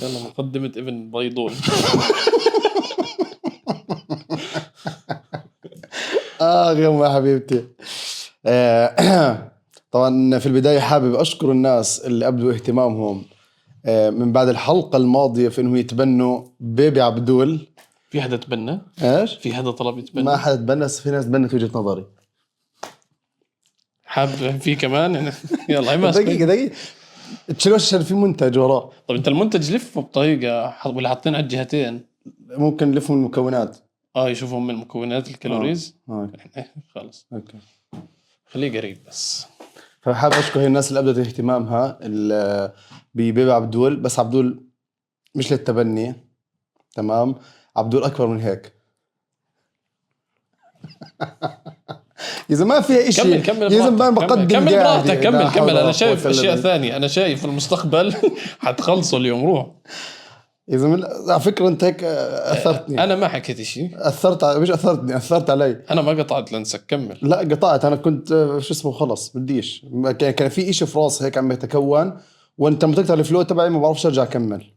يلا مقدمة ابن بيضون. يا حبيبتي. طبعا في البداية حابب أشكر الناس اللي أبدوا اهتمامهم من بعد الحلقة الماضية في إنه يتبنوا بيبي عبدول. في حدا تبنى؟ إيش؟ في حدا طلب يتبنى؟ ما حدا تبنى، بس في ناس تبنت وجهة نظري. حاب في كمان يعني. يلا هي ماسكة. دقيقة تشيلوش عشان في منتج وراه. طب انت المنتج لفه بطريقة ولا حاطين على الجهتين؟ ممكن نلفهم المكونات. يشوفوا من المكونات الكالوريز. خلص أوكي. خليه قريب بس. فحابب أشكر هي الناس اللي أبدت اهتمامها ببيبي عبدول. بس عبدول مش للتبني، تمام؟ عبدول أكبر من هيك. إذا ما فيها إشي كمل إذا ما بقدم كمل قاعدة. براحتك. كمل أنا شايف أشياء ثانية. أنا شايف في المستقبل حتخلصوا اليوم. روح. إذا على فكرة أنت هيك أثرتني. أنا ما حكيت شيء. مش أثرتني، أثرت علي. أنا ما قطعت لنسك. كمل. لا قطعت. أنا كنت شو اسمه خلص بديش. كان في إشي في راسي هيك عم يتكون، وأنت لما تقطع الفلو تبعي ما بعرفش أرجع أكمل.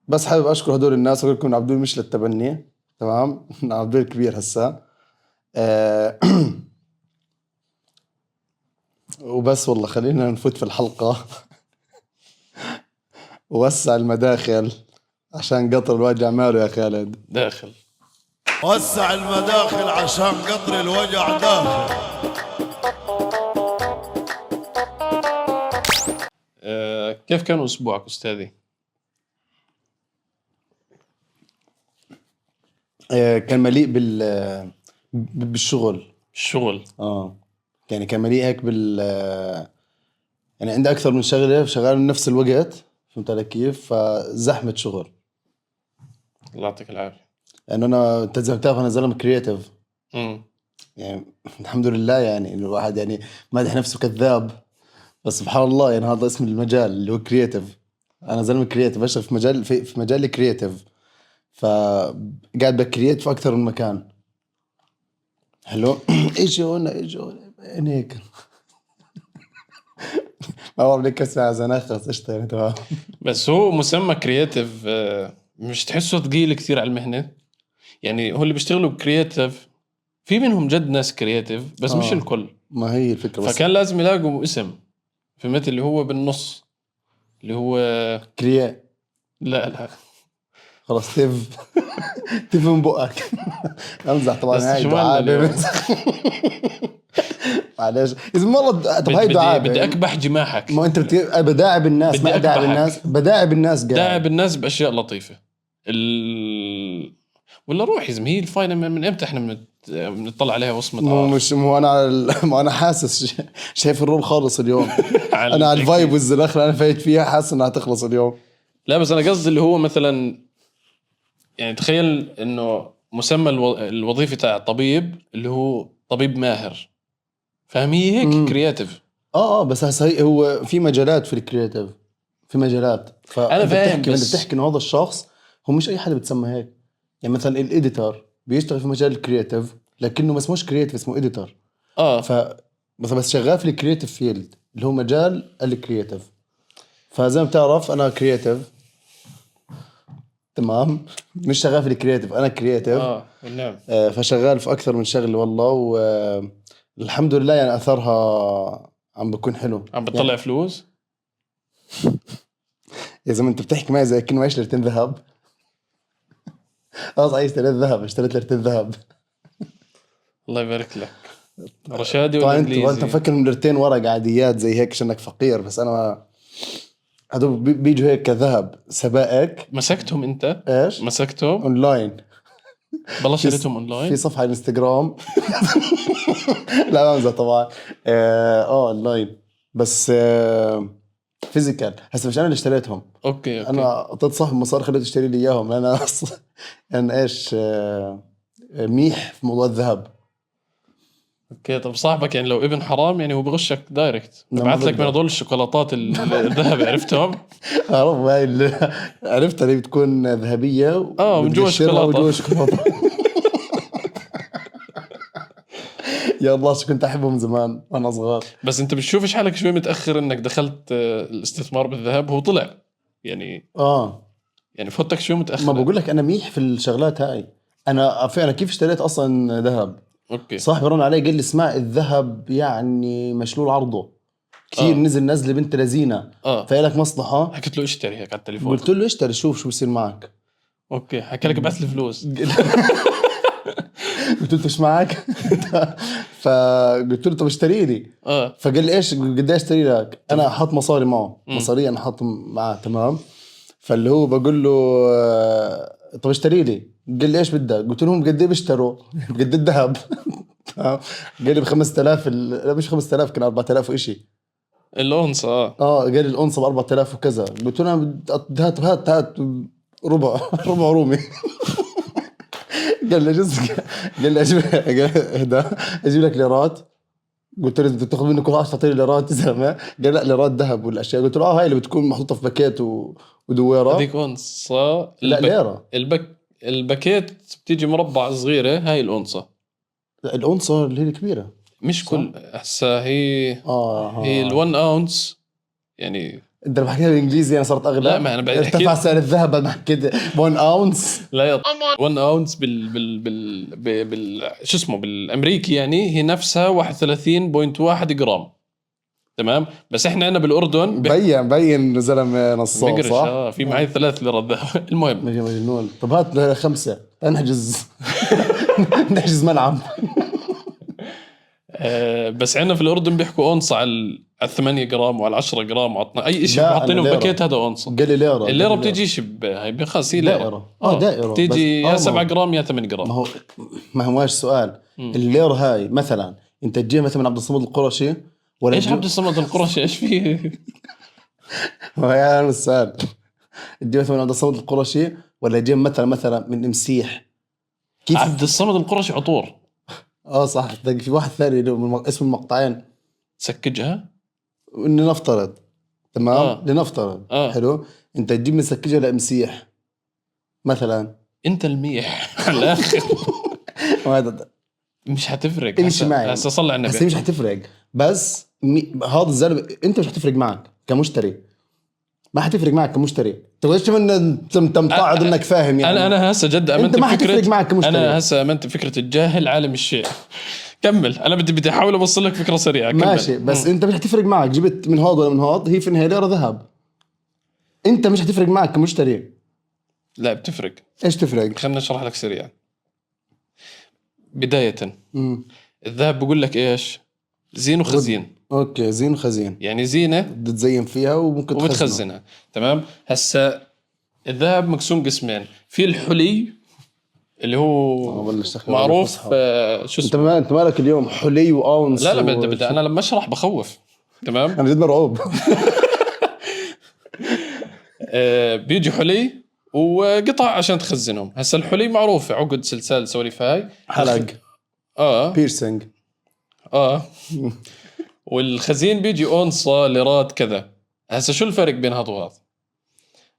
بس حابب أشكر هدول الناس وأقول لكم عبدول مش للتبني، تمام؟ عبدول كبير هسا. وبس والله خلينا نفوت في الحلقة. ووسع المداخل عشان قطر الوجع ماله يا خالد. داخل. وسع المداخل عشان قطر الوجع داخل. كيف كان أسبوعك أستاذي؟ كان مليء بالشغل. الشغل. يعني كان مليء هيك يعني عندي أكثر من شغلة شغال بنفس الوقت، فهمت علي كيف؟ فزحمة شغل. الله يعطيك العافية. لأنه أنت زي ما بتعرف أنا زلمة كرياتيف. يعني الحمد لله يعني الواحد يعني مادح نفسه كذاب، بس سبحان الله يعني هذا اسم المجال اللي هو كرياتيف. أنا زلمة كرياتيف بشتغل في مجال كرياتيف، فقاعد بكريات في أكثر من مكان. حلو. إيش هون هيك. ما بعرف ليك اسمع زناخة اشتغل تمام. بس هو مسمى كرياتيف، مش تحسه ثقيل كثير على المهنة؟ يعني هو اللي بيشتغلوا كرياتيف في منهم جد ناس كرياتيف بس مش الكل. ما هي الفكرة. بس فكان لازم يلاقوا اسم في مثل اللي هو بالنص اللي هو لا خلاص تف من بقك. امزح طبعا. هاي دعابة. معلش اذا مرة. طب هاي دعابة. بدي اكبح جماحك. ما انت بداعب الناس. ما اداعب الناس. بداعب الناس. داعب الناس باشياء لطيفة. ولا روح يا زلمه. هي الفاينل من امتى احنا بنطلع عليها وصمة مش مو انا ما انا حاسس شايف الروم خالص اليوم. انا على الفايب والزلاخ انا فايت فيها حاسس انها تخلص اليوم. لا بس انا قصدي اللي هو مثلا يعني تخيل انه مسمى الوظيفة تاع الطبيب اللي هو طبيب ماهر، فاهم؟ هي هيك كرياتيف. بس هسه هو في مجالات في الكرياتيف، في مجالات. انا فاهم بس انت بتحكي انه هذا الشخص هو مش اي حدا بتسمى هيك. يعني مثلا الاديتور بيشتغل في مجال الكرياتيف لكنه بس مش كرياتيف، اسمه اديتور. بس شغال في الكرياتيف فيلد اللي هو مجال الكرياتيف. فزي ما بتعرف انا كرياتيف، تمام؟ مش شغال في الكرياتيف، انا كرياتيف. نعم. فشغال في اكثر من شغله والله، والحمد لله يعني اثرها عم بكون حلو. عم بتطلع يعني فلوس. يا زلمه انت بتحكي معي زي كأنه ايش ليرتين ذهب. خلاص اشتريت ذهب، اشتريت ليرتين ذهب. الله يبارك لك. رشادي طبعا ولا انجليزي؟ انت مفكر انه ليرتين ورق عاديات زي هيك عشانك فقير، بس انا هذول بيجوا هيك كذهب سبائك. مسكتهم انت؟ ايش؟ مسكتهم اونلاين. بالله شريتهم اونلاين في صفحه على انستغرام. لا بمزح طبعا. اونلاين بس فيزيكال. هسه مش انا اللي اشتريتهم. اوكي. انا اعطيت صاحب مصاري خليته يشتري لي اياهم، لان انا اصلا يعني ايش منيح في موضوع الذهب. اوكي. طب صاحبك يعني لو ابن حرام يعني هو بغشك دايركت، ببعث لك من هذول الشوكولاتات الذهب، عرفتهم؟ عرفت هاي اللي عرفتها اللي بتكون ذهبيه من جوا شوكولاته. يا الله شو كنت احبه من زمان وانا صغير. بس انت بتشوفش حالك شوي متاخر انك دخلت الاستثمار بالذهب؟ هو طلع يعني اه يعني فوتك شو متاخر. ما بقول لك انا منيح في الشغلات هاي. انا كيف اشتريت اصلا ذهب؟ اوكي. صاحبي رن علي قال لي اسمع الذهب يعني مشلول عرضه كثير، اه نزله بنت لذينه، اه فإلك مصلحه. حكيت له اشتري هيك على التليفون. قلت له اشتري شوف شو بصير معك. اوكي حكى لك ابعث لي فلوس. قلت له ايش معك؟ فقلت له طب اشتري لي. اه فقال لي ايش قد ايش اشتري لك؟ انا حاط مصاري معه، مم. مصاري انا حاط معه تمام. فاللي هو بقول له طب اشتري لي. قال لي ايش بدك؟ قلت لهم قد ايه بيشتروا؟ قد ايه الذهب؟ تمام. قال لي ب 5000 لا مش 5000 كان 4000 وشيء. الأونصة قال لي الأونصة ب 4000 وكذا. قلت له أنا هات ربع ربع رومي. قال لي قال لي اهدى اجيب لك ليرات. قلت له انت بتاخذ منه كل 10 تعطيني ليرات يا زلمه؟ قال لا ليرات ذهب والاشياء. قلت له هاي اللي بتكون محطوطه في باكيت ودويره. هذيك أونصة. لا ليره. الباكيت بتيجي مربع صغيرة، هاي الأونصة. الأونصة اللي هي الكبيره مش صح؟ كل هسا هي هي ال1 أونس يعني. انت بحكيها بالانجليزي انا صرت اغلى. لا ما انا بعد ارتفع سعر الذهب بعد ما حكيت 1 اونس. لا يا 1 اونس شو اسمه بالامريكي يعني هي نفسها 31.1 جرام. تمام. بس احنا عندنا بالاردن مبين زلمه نصاب صح؟ في معي 3 ليرات ذهب. المهم مجنون. طب هات 5 نحجز. نحجز ملعب. بس عندنا في الاردن بيحكوا اونصه على 8 جرام وعلى 10 جرام وعطنا اي شيء لا، حاطينه أنا بباكيت هذا اونصه. قال لي ليره. الليره بتجيش هي بخاص هي ليره. دائره بتيجي بس يا 7 جرام يا 8 ما جرام. هو ما هواش سؤال. الليره هاي مثلا انت تجيها مثلا من عبد الصمد القرشي ولا ايش عبد الصمد القرشي ايش فيه؟ ما هي انا السؤال. تجيها مثلا من عبد الصمد القرشي ولا تجيها مثلا من مسيح؟ كيف عبد الصمد القرشي عطور. صح. تلاقي في واحد ثاني له اسم المقطعين. سكجها. لنفترض تمام. لنفترض حلو. انت تجيب مسكجه لمسيح مثلا. انت الميح على الاخر. هذا مش هتفرق. امشي معي هسه صلي على بس النبي. مش هتفرق. بس هذا الزلمه انت مش هتفرق معك كمشتري. ما حتفرق معك كمشتري. تقول ايش من انت متعود انك فاهم يعني. انا هسه جد انت ما حتفرق معك كمشتري. انا هسه امنت فكره الجاهل عالم الشيء. كمل. انا بدي احاول اوصل لك فكره سريعه. كمل. ماشي بس انت مش هتفرق معك جبت من هذا ولا من هذا. هي في النهايه ليره ذهب. انت مش هتفرق معك كمشتري. لا بتفرق. ايش تفرق؟ خلينا نشرح لك سريعا. بدايه الذهب بقول لك ايش؟ زين وخزين. اوكي زين وخزين. يعني زينه بتزين فيها وبتخزنها. تمام. هسه الذهب مقسوم قسمين. في الحلي اللي هو معروف شو اسمه. انت مالك اليوم حلي واونس؟ لا بدي انا لما اشرح بخوف. تمام. انا جد مرعوب. بيجي حلي وقطع عشان تخزنهم. هسه الحلي معروفه عقد سلسال سواليف هاي حلق بيرسينج. والخزين بيجي اونصه ليرات كذا. هسه شو الفرق بين هذا وهذا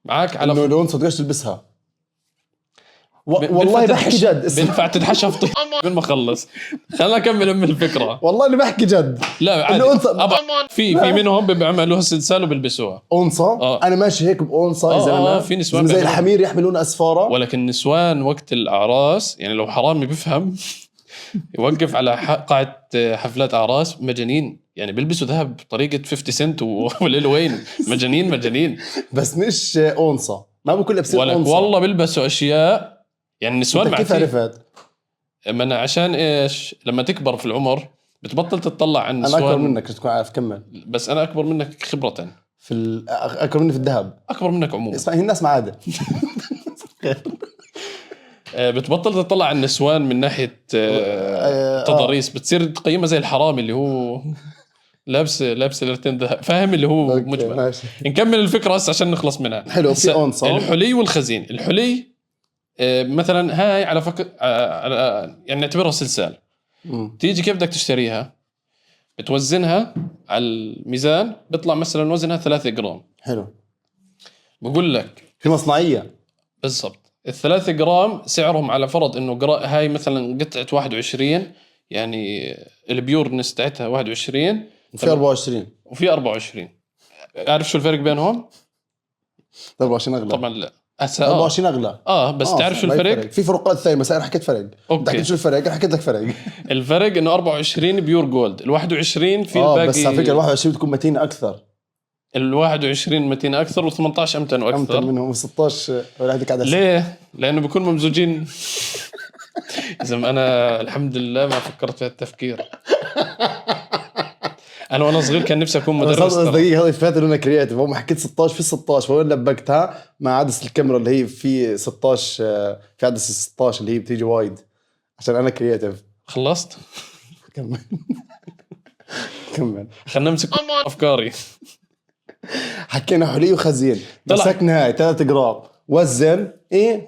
معك؟ على انه الاونصه تقدر تلبسها. والله بحكي جد. بينفع تتحشى في قبل ما اخلص. خلينا نكمل من الفكره. والله اللي بحكي جد. لا عادي. في منهم بيعملوها سلسال وبيلبسوها اونصه. انا ماشي هيك باونصه يا زلمه. في نسوان زي الحمير يحملون اسفاره. ولكن النسوان وقت الاعراس يعني لو حرامي بفهم يوقف على قاعه حفلات اعراس مجانين يعني بيلبسوا ذهب بطريقه 50 سنت وليل وين. مجانين بس مش اونصه. ما بكون لابسين اونصه. والله بيلبسوا اشياء يعني النسوان. كيف عرفت؟ ما انا عشان ايش لما تكبر في العمر بتبطل تطلع عن النسوان. انا اكبر منك تكون عارف. كمل. بس انا اكبر منك خبره اكبر مني في الذهب. اكبر منك عموما. اسمع هي الناس ما عاده. بتبطل تطلع على النسوان من ناحيه تضاريس. بتصير تقيمها زي الحرامي اللي هو لابس ليرتين ذهب. فاهم اللي هو مجمل. نكمل الفكره هسه عشان نخلص منها. حلو. في اونصه الحلي والخزين. الحلي مثلا هاي على يعني نعتبرها سلسال. تيجي كيف بدك تشتريها؟ بتوزنها على الميزان بيطلع مثلا وزنها 3 جرام. حلو. بقول لك في مصنعيه بالضبط. ال3 جرام سعرهم على فرض انه هاي مثلا قطعه 21 يعني البيورنس تاعتها 21 وفي 24 وفي 24. عارف شو الفرق بينهم؟ 24 اغلى. طبعا لا هسه 24 اغلى. بس تعرف شو لا الفرق؟ يفرق. في فروقات ثانيه بس انا حكيت فرق. انت حكيت شو الفرق؟ انا حكيت لك فرق. الفرق انه 24 بيور جولد، ال21 في الباقي. بس على فكره ال21 بتكون متينه اكثر. ال21 متينه اكثر و18 امتن واكثر. امتن منهم 16 ولا هذيك عدسه. ليه؟ لانه بيكونوا ممزوجين. اذا انا الحمد لله ما فكرت في التفكير. انا وانا صغير كان نفسي اكون مدرس. دقيقه هذا فات انه كرياتيف. هم حكيت 16 في 16 فوين لبقتها مع عدسه الكاميرا اللي هي في 16 في عدسه 16 اللي هي بتيجي وايد عشان انا كرياتيف. خلصت؟ كمل. كمل. خلنا نمسك افكاري. حكينا حلي وخزين. مسكنا هاي 3 جرام وزن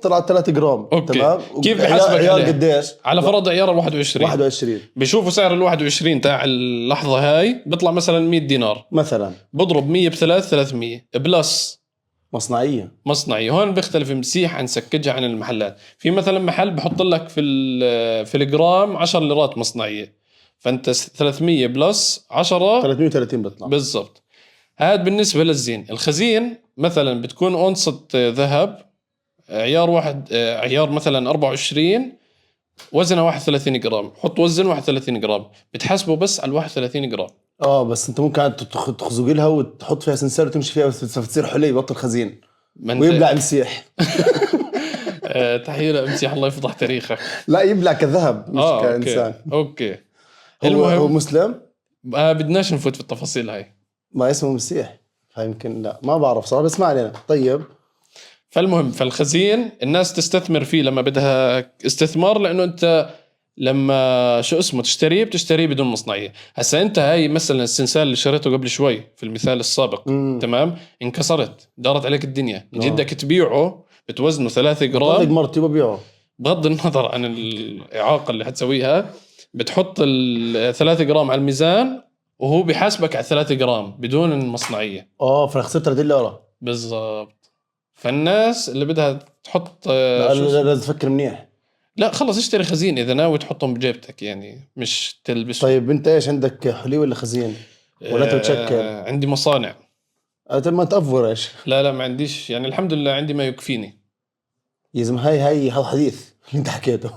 طلعت 3 جرام. أوكي. تمام. كيف بحسبك عيار قديش؟ على فرض عيار 21. 21 بيشوفوا سعر ال21 تاع اللحظه هاي بيطلع مثلا 100 دينار. مثلا بضرب 100 ب3 300 بلس مصنعيه. مصنعيه. هون بيختلف مسيح عن سكجها عن المحلات. في مثلا محل بحط لك في الجرام 10 ليرات مصنعيه، فانت 300 بلس 10 330 بيطلع بالضبط. هذا بالنسبه للزين. الخزين مثلا بتكون أونصة ذهب عيار واحد، عيار مثلا 24 وزنها 31 جرام. حط وزن 31 جرام بتحسبه بس على 31 جرام. بس انت ممكن تخزق لها وتحط فيها سنسر وتمشي فيها فتصير حلي بطل خزين ويبلع مسيح. تحية لأمسيح الله يفضح تاريخك. لا يبلع كذهب مش كإنسان. أوكي. هو مسلم؟ بدناش نفوت في التفاصيل هاي. ما اسمه مسيح فيمكن لا ما بعرف صراحة بس ما علينا. طيب فالمهم فالخزين الناس تستثمر فيه لما بدها استثمار، لأنه أنت لما تشتريه بتشتريه بدون مصنعية. هسا أنت هاي مثلا السنسال اللي شريته قبل شوي في المثال السابق تمام انكسرت دارت عليك الدنيا جدك تبيعه بتوزنه 3 جرام. مرتي ببيعه بغض النظر عن الإعاقة اللي حتسويها بتحط 3 جرام على الميزان وهو بيحاسبك على 3 جرام بدون المصنعية. فخسرت 30 ليرة بالضبط. فالناس اللي بدها تحط لازم تفكر منيح. لا خلص اشتري خزين إذا ناوي تحطهم بجيبتك يعني مش تلبسه. طيب أنت إيش عندك حلي ولا خزين ولا أنت بتشكل؟ عندي مصانع. ما تأفور إيش؟ لا ما عنديش يعني الحمد لله عندي ما يكفيني. يا زلمة هاي هذا حديث اللي أنت حكيته.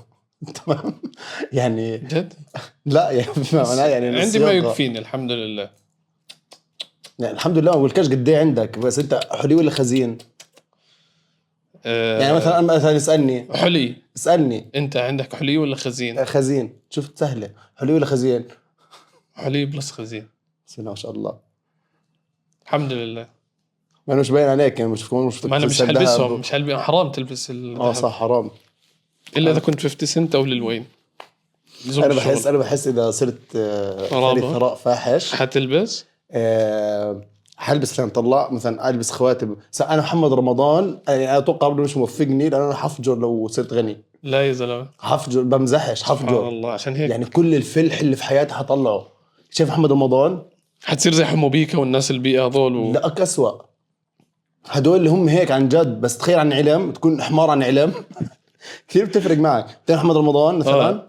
تمام يعني جد؟ لا يعني عندي ما يكفيني الحمد لله. يعني الحمد لله. ما قلتش قد ايه عندك بس انت حلي ولا خزين؟ يعني مثلا اسالني حلي. اسالني انت عندك حلي ولا خزين؟ خزين. شفت سهله. حلي ولا خزين؟ حلي بلس خزين. ما شاء الله الحمد لله. ما مش باين عليك يعني مش ما انا مش هلبسهم مش هلبس. حرام تلبس صح حرام الا اذا كنت 50 سنت او للوين. انا بحس اذا صرت ثراء فاحش حتلبس حلبس عشان طلع مثلا البس خواتم. انا محمد رمضان يعني اتوقع ربنا مش موفقني لان انا حفجر لو صرت غني. لا يا زلمه حفجر بمزحش حفجر الله عشان هيك يعني كل الفلح اللي في حياتي حطلعه. شايف محمد رمضان حتصير زي حمو بيكا والناس البيئة هذول لا أسوأ. هدول اللي هم هيك عن جد بس تخيل عن علم تكون حمار عن علم. كثير بتفرق معك. محمد رمضان مثلا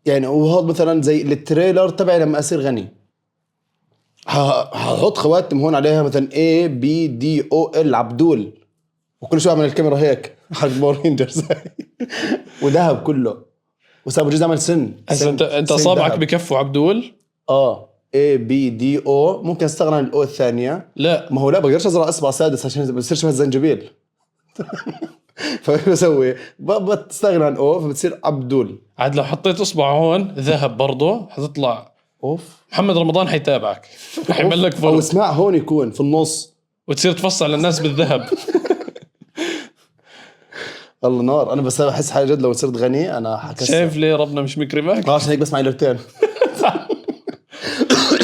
يعني وهذا مثلا زي التريلر تبعي لما أصير غني هحط خواتم هون عليها مثلا ABDOL عبدول وكل شوي عمل الكاميرا هيك حق باور رينجرز وذهب كله وسابوا جزء عمل سن. انت صابعك بكفوا عبدول ABDO ممكن استغنى عن الأو الثانية. لا ما هو لا بقدرش أزرع إصبع سادس عشان بصير شبه الزنجبيل. فبسوي بتستغنى عن أو فبتصير عبدول. عاد لو حطيت إصبع هون ذهب برضه حتطلع محمد رمضان حيتابعك حيعمل لك أو اسمع هون يكون في النص وتصير تفصل الناس بالذهب. الله نار. أنا بس أحس حاجة جد لو صرت غني أنا حكسر. شايف ليه ربنا مش مكرمك؟ عشان هيك بس معي ليرتين.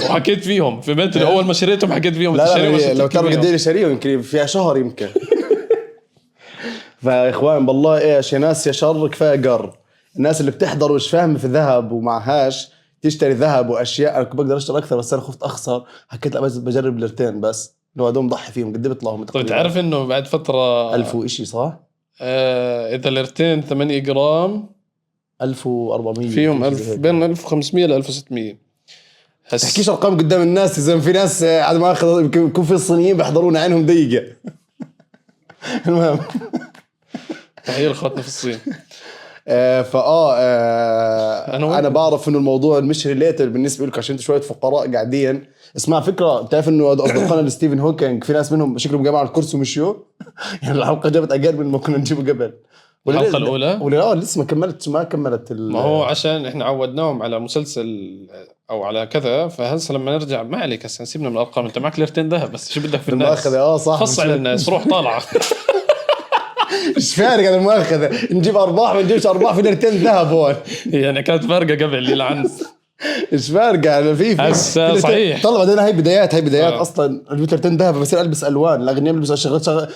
وحكيت فيهم في بيت أول ما شريتهم حكيت فيهم. لا لو تعرف قد ايه شاريهم يمكن فيها شهر يمكن. فإخوان بالله إيش يا ناس يا شر كفاية قر. الناس اللي بتحضر ومش فاهمة في ذهب ومعهاش تشتري ذهب وأشياء. أنا بقدر أشتري أكثر بس أنا خفت أخسر. حكيت لا بس بجرب ليرتين بس لو هدوم ضحي فيهم قد بيطلعوا. طيب تعرف إنه بعد فترة 1000 وإشي صح؟ إذا ليرتين 8 جرام 1400 فيهم 1000 بين 1500 ل 1600. تحكيش ارقام قدام الناس يا زلمه. في ناس عاد ما اخذ يكون في الصينيين بيحضرونا عينهم ضيقه. المهم تحيه لاخواتنا في الصين. انا بعرف انه الموضوع مش ريليتد بالنسبه لك عشان انتوا شويه فقراء قاعدين. اسمع فكره، بتعرف انه اصدقائنا ستيفن هوكينج في ناس منهم شكلهم جمعوا الكرسي ومشيوا. يعني الحلقه جابت اقل من ما كنا نجيبه قبل. الحلقه الاولى ولا لسه ما كملت ما هو عشان احنا عودناهم على مسلسل او على كذا، فهسه لما نرجع ما عليك هسه نسيبنا من الارقام. انت معك ليرتين ذهب بس شو بدك في الناس؟ صح، خص على الناس، روح طالعه. مش فارق انا مؤاخذه، نجيب ارباح ما نجيبش ارباح في ليرتين ذهب هون. يعني كانت فارقه قبل اللي لعن. مش فارقه انا في هسه صحيح. طلع بعدين هاي بدايات اصلا ليرتين ذهب بصير البس الوان. الاغنياء بيلبسوا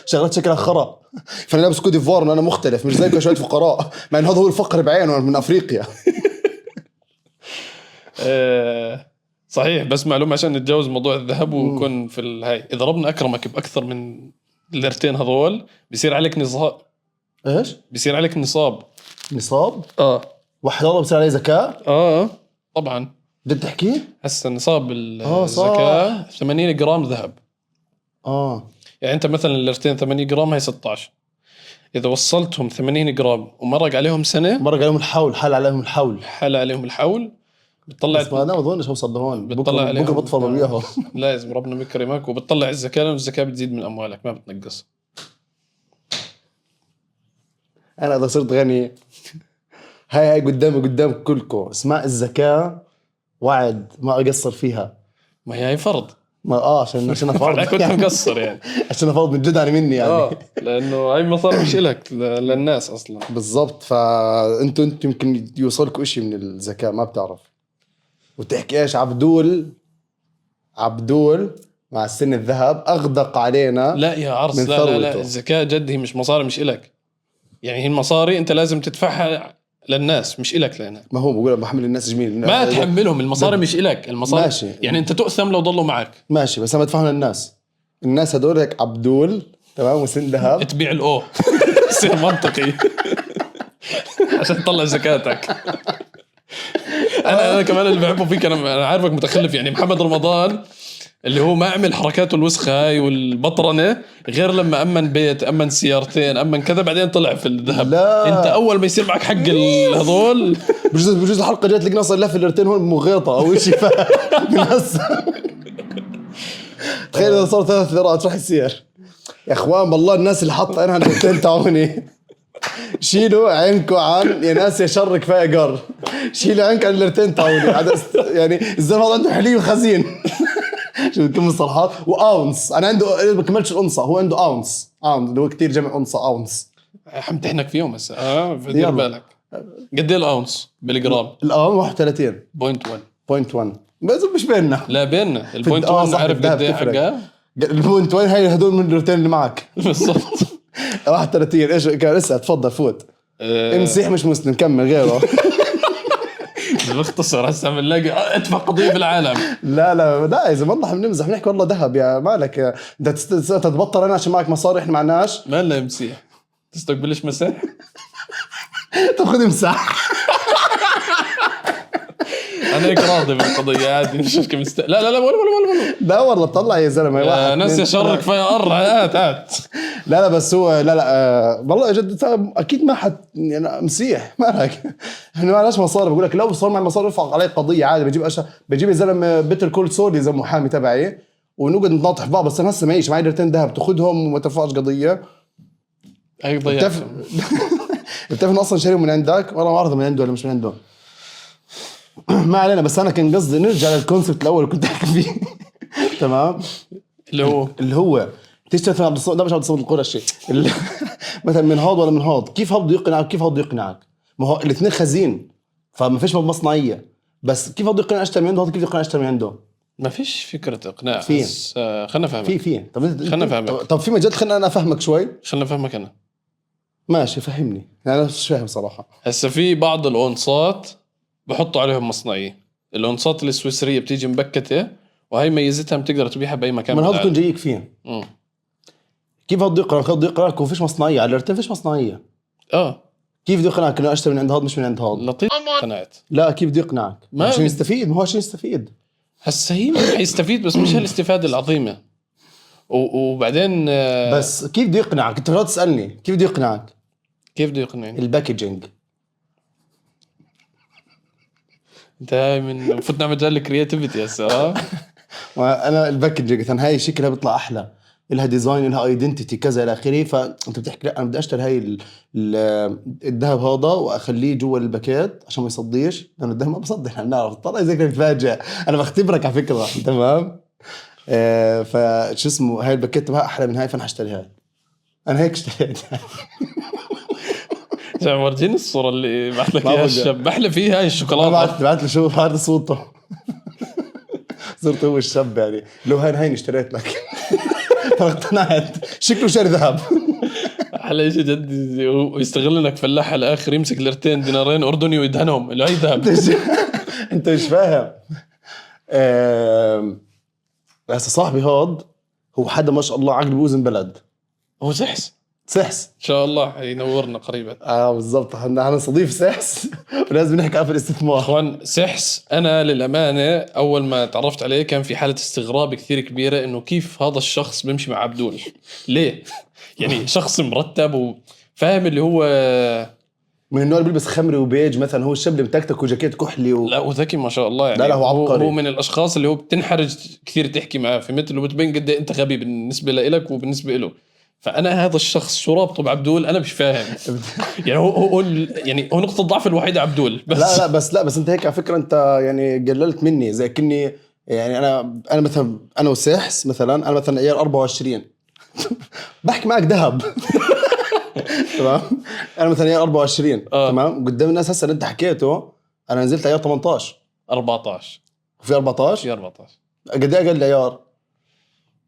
شغلات شكلها خرا، فانا لابس كودي فوار وانا مختلف مش زيكم شويه فقراء. مع انه هذا هو الفقر بعينه من افريقيا. صحيح. بس معلومه عشان نتجاوز موضوع الذهب ويكون في الهاي، اذا ربنا اكرمك باكثر من الليرتين هذول بيصير عليك نصاب. ايش بيصير عليك نصاب وحد الله بصير عليه زكاه. طبعا بدك تحكي هسه نصاب الزكاه 80 جرام ذهب. يعني انت مثلا الليرتين 80 جرام هي 16، اذا وصلتهم 80 جرام ومرق عليهم سنه، مرق عليهم الحول، حال عليهم الحول بتطلع. بس ما اظنش اوصل لهون، بتطلع عليهم بكره بطفل وياهم. لازم ربنا بيكرمك وبتطلع الزكاه، لأن الزكاه بتزيد من اموالك ما بتنقص. انا اذا صرت غني هاي قدام كلكم، اسماء الزكاه وعد ما اقصر فيها. ما هي فرض. ما عشان فرض. كنت مقصر يعني. عشان فرض من جد يعني مني يعني. لانه هاي مصاري مش إلك، للناس اصلا. بالضبط. فانتوا يمكن يوصلكم إشي من الزكاه ما بتعرف. وتحكي ايش عبدول مع السن الذهب اغدق علينا. لا يا عرس، لا الزكاه جد هي مش مصاري مش إلك. يعني هي المصاري انت لازم تدفعها للناس مش إلك. لنا ما هو بقول بحمل الناس جميل، ما تحملهم المصاري مش إلك. المصاري ماشي. يعني انت تؤثم لو ضلوا معك ماشي، بس انا بدفعهم الناس هدول هيك عبدول تمام وسن ذهب. تبيع الأو يصير منطقي عشان تطلع زكاتك. انا كمان اللي بحبه فيك، انا عارفك متخلف يعني. محمد رمضان اللي هو ما عمل حركاته الوسخة هاي والبطرنة غير لما أمن بيت، أمن سيارتين، أمن كذا، بعدين طلع في الذهب. لا أنت أول ما يصير معك حق هذول بجوز الحلقة جات لك ناصر لف الليرتين هون مغيطة أو إشي. من هسه تخيل إذا صار 3 ليرات رح يصير. يا إخوان بالله الناس اللي حط أنا الليرتين تعوني شيلوا عينكم عن يا ناس يا شر كفاية قر. شيلوا عينك عن الليرتين تعوني. يعني الزلمة عنده حليب خزين. شو كم الصراحات واونس. انا عنده ما كملش الانصه، هو عنده اونس اللي هو كتير جمع انصه اونس. حمتحنك فيهم هسه. دير بالك قد ايه الاونس بالجرام؟ الاونس 31.1 بس مش بيننا. لا بيننا البوينت 1 عارف قد ايه حقها؟ البوينت 1 هي هدول من الليرتين اللي معك. بالضبط 31. ايش كان لسه؟ تفضل فوت. مسيح مش مسلم كمل غيره. باختصار هسه بنلاقي ادفع قضيه بالعالم. لا اذا والله بنمزح بنحكي والله ذهب. يا مالك بدك تتبطر انا عشان معك مصاري احنا معناش. مالنا مسيح تستقبلش مسح. طب خذ امسح. انا هيك راضي بالقضيه عادي. مش لا لا والله طلع يا زلمه واحد ناس يشرك فيا هات. لا بس هو لا والله جد اكيد ما حد يعني مسيح مالك. احنا ما لناش مصاري. بقول لك لو صار معي مصاري ارفع علي قضيه عادي. بجيب يا زلمه بيتر كول سول زي محامي تبعي ونقعد نناطح بعض. بس انا هسه معيش معي ليرتين ذهب تاخذهم وما ترفعش قضيه. هيك ضيعت. بتعرف اصلا شاريهم من عندك والله ما اعرف من عنده ولا مش من عنده. ما علينا. بس انا كان قصدي نرجع للكونسبت الاول اللي كنت احكي فيه. تمام اللي هو تشتغل عبد الصمد. ده مش عبد الصمد القرشي. مثلا من هاد ولا من هاد، كيف هاد يقنعك كيف هاد يقنعك؟ ما هو الاثنين خزين فما فيش مصنعيه. بس كيف هاد يقنع اشتري من عنده، كيف يقنع اشتري من عنده؟ ما فيش فكره اقناع. بس خلنا نفهمك. في خلنا نفهمك. طب في مجال خلنا انا افهمك شوي. خلنا نفهمك انا. ماشي فهمني. انا مش فاهم صراحه. هسه في بعض الأونصات بحطوا عليهم مصنعيه. الأونصات السويسريه بتيجي مبكته وهي ميزتها بتقدر تبيعها باي مكان. من هذا تكون جايك فين. كيف هاد يقنعك وفيش مصنعيه على الارتين؟ فيش مصنعيه. كيف بده يقنعك انه اشتري من عند هاد مش من عند هاد؟ لطيف قنعت. لا كيف بده يقنعك؟ عشان يستفيد. ما هو عشان يستفيد. هسه هي حيستفيد بس مش هالاستفادة العظيمة. وبعدين بس كيف بده يقنعك؟ انت لا تسالني كيف بده يقنعك. كيف بده يقنعني؟ الباكجينج. انت هاي من فتنا مجال الكرياتيفيتي هسه. انا الباكجينج مثلا هاي شكلها بيطلع احلى، لها ديزاين، لها ايدنتيتي كذا الى اخره، فانت بتحكي لا انا بدي اشتري هاي الذهب هذا واخليه جوا الباكيت عشان ما يصديش، لانه الذهب ما بصدي، احنا بنعرف طلع زي كذا بتفاجئ. انا بختبرك على فكره تمام. فشو اسمه هاي الباكيت تبعها احلى من هاي، فانا حاشتري هاي. انا هيك اشتريت. ورجيني الصورة اللي بعت لك اياها الشاب، احلى فيها هاي الشوكولاتة. بعت له شو هذا صوته. صرت هو الشاب يعني لو هاي اشتريت لك. فاقتنعت شكله شاري ذهب. احلى شيء جد، ويستغل انك فلاح على الاخر، يمسك ليرتين دينارين اردني ويدهنهم اللي هي ذهب. انت مش فاهم. بس صاحبي هاد هو حدا ما شاء الله عقله بوزن بلد. هو سحس سحس ان شاء الله ينورنا قريبا. بالضبط، انا نستضيف سحس ولازم نحكي عن الاستثمار. اخوان سحس انا للامانه اول ما تعرفت عليه كان في حاله استغراب كثير كبيره انه كيف هذا الشخص بيمشي مع عبدول. ليه؟ يعني شخص مرتب وفاهم اللي هو من النوع اللي بيلبس خمري وبيج مثلا، هو الشاب اللي متكتك وجاكيت كحلي لا وذكي ما شاء الله يعني. لا هو عبقري. هو من الاشخاص اللي هو بتنحرج كثير تحكي معاه، في مثل وبتبين قد ايه انت غبي بالنسبه لك وبالنسبه له. فانا هذا الشخص شو رابطه بعبدول انا مش فاهم. يعني هو يعني هو نقطه ضعف الوحيده عبدول بس. لا بس انت هيك على فكره انت يعني قللت مني، زي كني يعني انا مثلا انا وسحس مثلا، انا مثلا عيار 24 بحكي معك ذهب. تمام. انا مثلا عيار 24 تمام، قدام الناس هسه اللي انت حكيته انا نزلت عيار 18 14 وفي 14 في 14 قد ايه اقل عيار؟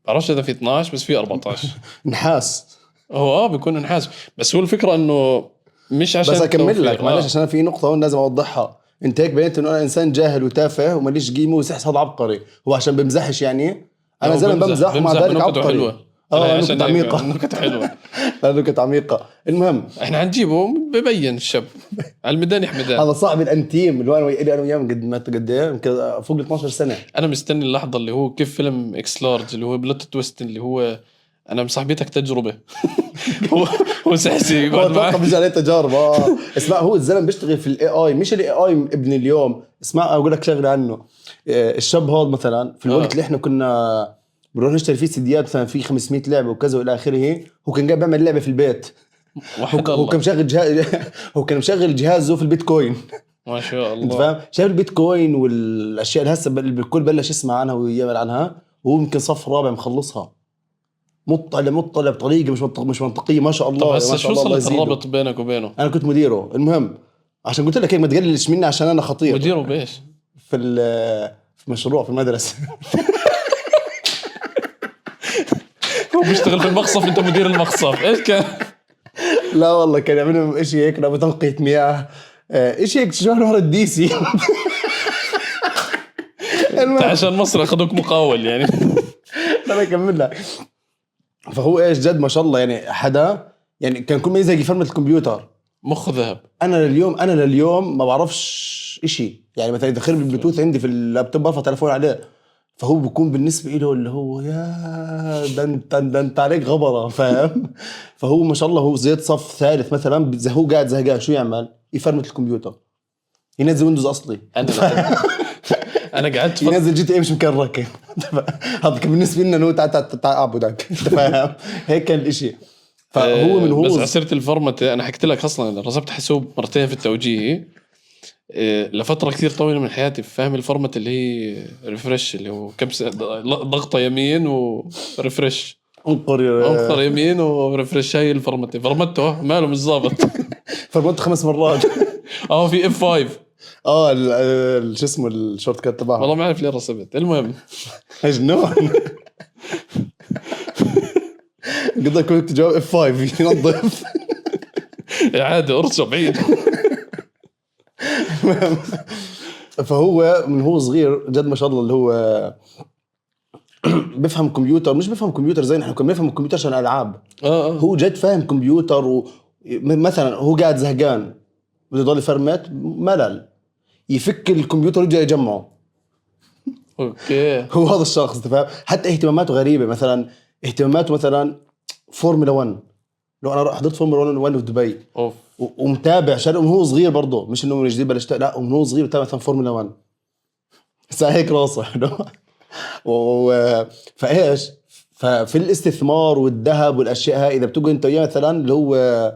بعرفش اذا في 12 بس في 14. نحاس. هو بيكون نحاس، بس هو الفكره انه مش عشان بس اكمل لك توفير. معلش عشان في نقطه هون لازم اوضحها. انت هيك بينت انه انا انسان جاهل وتافه وماليش قيمه، وسحس هذا عبقري. هو عشان بمزحش يعني؟ انا زلمه بمزح ومع ذلك عبقري. حلوة. نكت عميقه. نكت حلوه. نكت عميقه. المهم احنا حنجيبه ببين الشاب على الميدان حمدان. هذا صاحبي الانتيم اللي انا وياه قد ما قد ايه يمكن فوق 12 سنه. انا مستني اللحظه اللي هو كيف فيلم اكس لارج اللي هو بلوت تويست اللي هو انا مصاحبتك تجربه. هو سحسي يقعد معك بيجي عليه تجارب. اسمع هو الزلمه بيشتغل في الاي اي، مش الاي اي ابن اليوم. اسمع اقول لك شغله عنه. الشاب هذا مثلا في الوقت اللي احنا كنا بنروح نشتري فيه سيديات مثلا في 500 لعبه وكذا والى اخره، هو كان قاعد بيعمل لعبه في البيت. هو كان مشغل هو كان مشغل جهازه في البيتكوين. ما شاء الله. انت فاهم؟ شايف البيتكوين والاشياء اللي هسه الكل بلش يسمع عنها ويعمل عنها، وهو يمكن صف رابع مخلصها. مطلع بطريقه مش منطقيه ما شاء الله. طب هسه شو صار الرابط بينك وبينه؟ انا كنت مديره. المهم عشان قلت لك هيك ما تقللش مني عشان انا خطير. مديره بايش؟ في مشروع في المدرسه. هو بيشتغل في المقصف انت مدير المقصف، ايش كان؟ لا والله كان يعملوا شيء هيك بتنقية مياه، شيء هيك شبه نهر الديسي. عشان مصر اخذوك مقاول يعني. لا اكمل لك. فهو ايش جد ما شاء الله يعني حدا يعني كان كل ما يزهق يفرمت الكمبيوتر مخ ذهب. انا لليوم ما بعرفش اشي يعني. مثلا اذا خرب البلوتوث عندي في اللابتوب برفع تلفون عليه، فهو بيكون بالنسبه له اللي هو يا ده انت عليك غبره فاهم. فهو ما شاء الله هو زيت صف ثالث مثلا، هو قاعد زهقان شو يعمل؟ يفرمت الكمبيوتر، ينزل ويندوز اصلي. انا قعدت ينزل جي تي اي مش مكركه. هذا بالنسبه لنا انه تعال اعبدك. انت فاهم؟ هيك كان الاشي. فهو من هو بس عسرت الفورمة انا حكيت لك اصلا رسبت حاسوب مرتين في التوجيهي لفتره كثير طويله من حياتي. فاهم الفورمة اللي هي ريفرش اللي هو كبسه ضغطه يمين وريفرش، انقر يمين وريفرش. هاي فرمته ماله مش ظابط. فرمته 5 مرات. في F5 شو اسمه الشورت كات تبعها والله ما اعرف ليه رسبت. المهم جنون. قدك كنت تجاوب F5 ينظف. عادي ارجع بعيد. فهو من هو صغير جد ما شاء الله اللي هو بفهم كمبيوتر. مش بفهم كمبيوتر زي احنا كنا بنفهم الكمبيوتر عشان العاب. هو جد فاهم كمبيوتر. مثلا هو قاعد زهقان بده يضل يفرمت ملل، يفك الكمبيوتر ويرجع يجمعه. اوكي. هو هذا الشخص انت فاهم. حتى اهتماماته غريبه، مثلا اهتماماته مثلا فورمولا 1. لو انا حضرت فورمولا 1 في دبي اوف. ومتابع شرق من هو صغير برضه، مش انه من جديد بلشت، لا من هو صغير متابع مثلا فورمولا 1 هيك راسه فايش، ففي الاستثمار والذهب والاشياء هاي اذا بتقول انت وياه مثلا اللي هو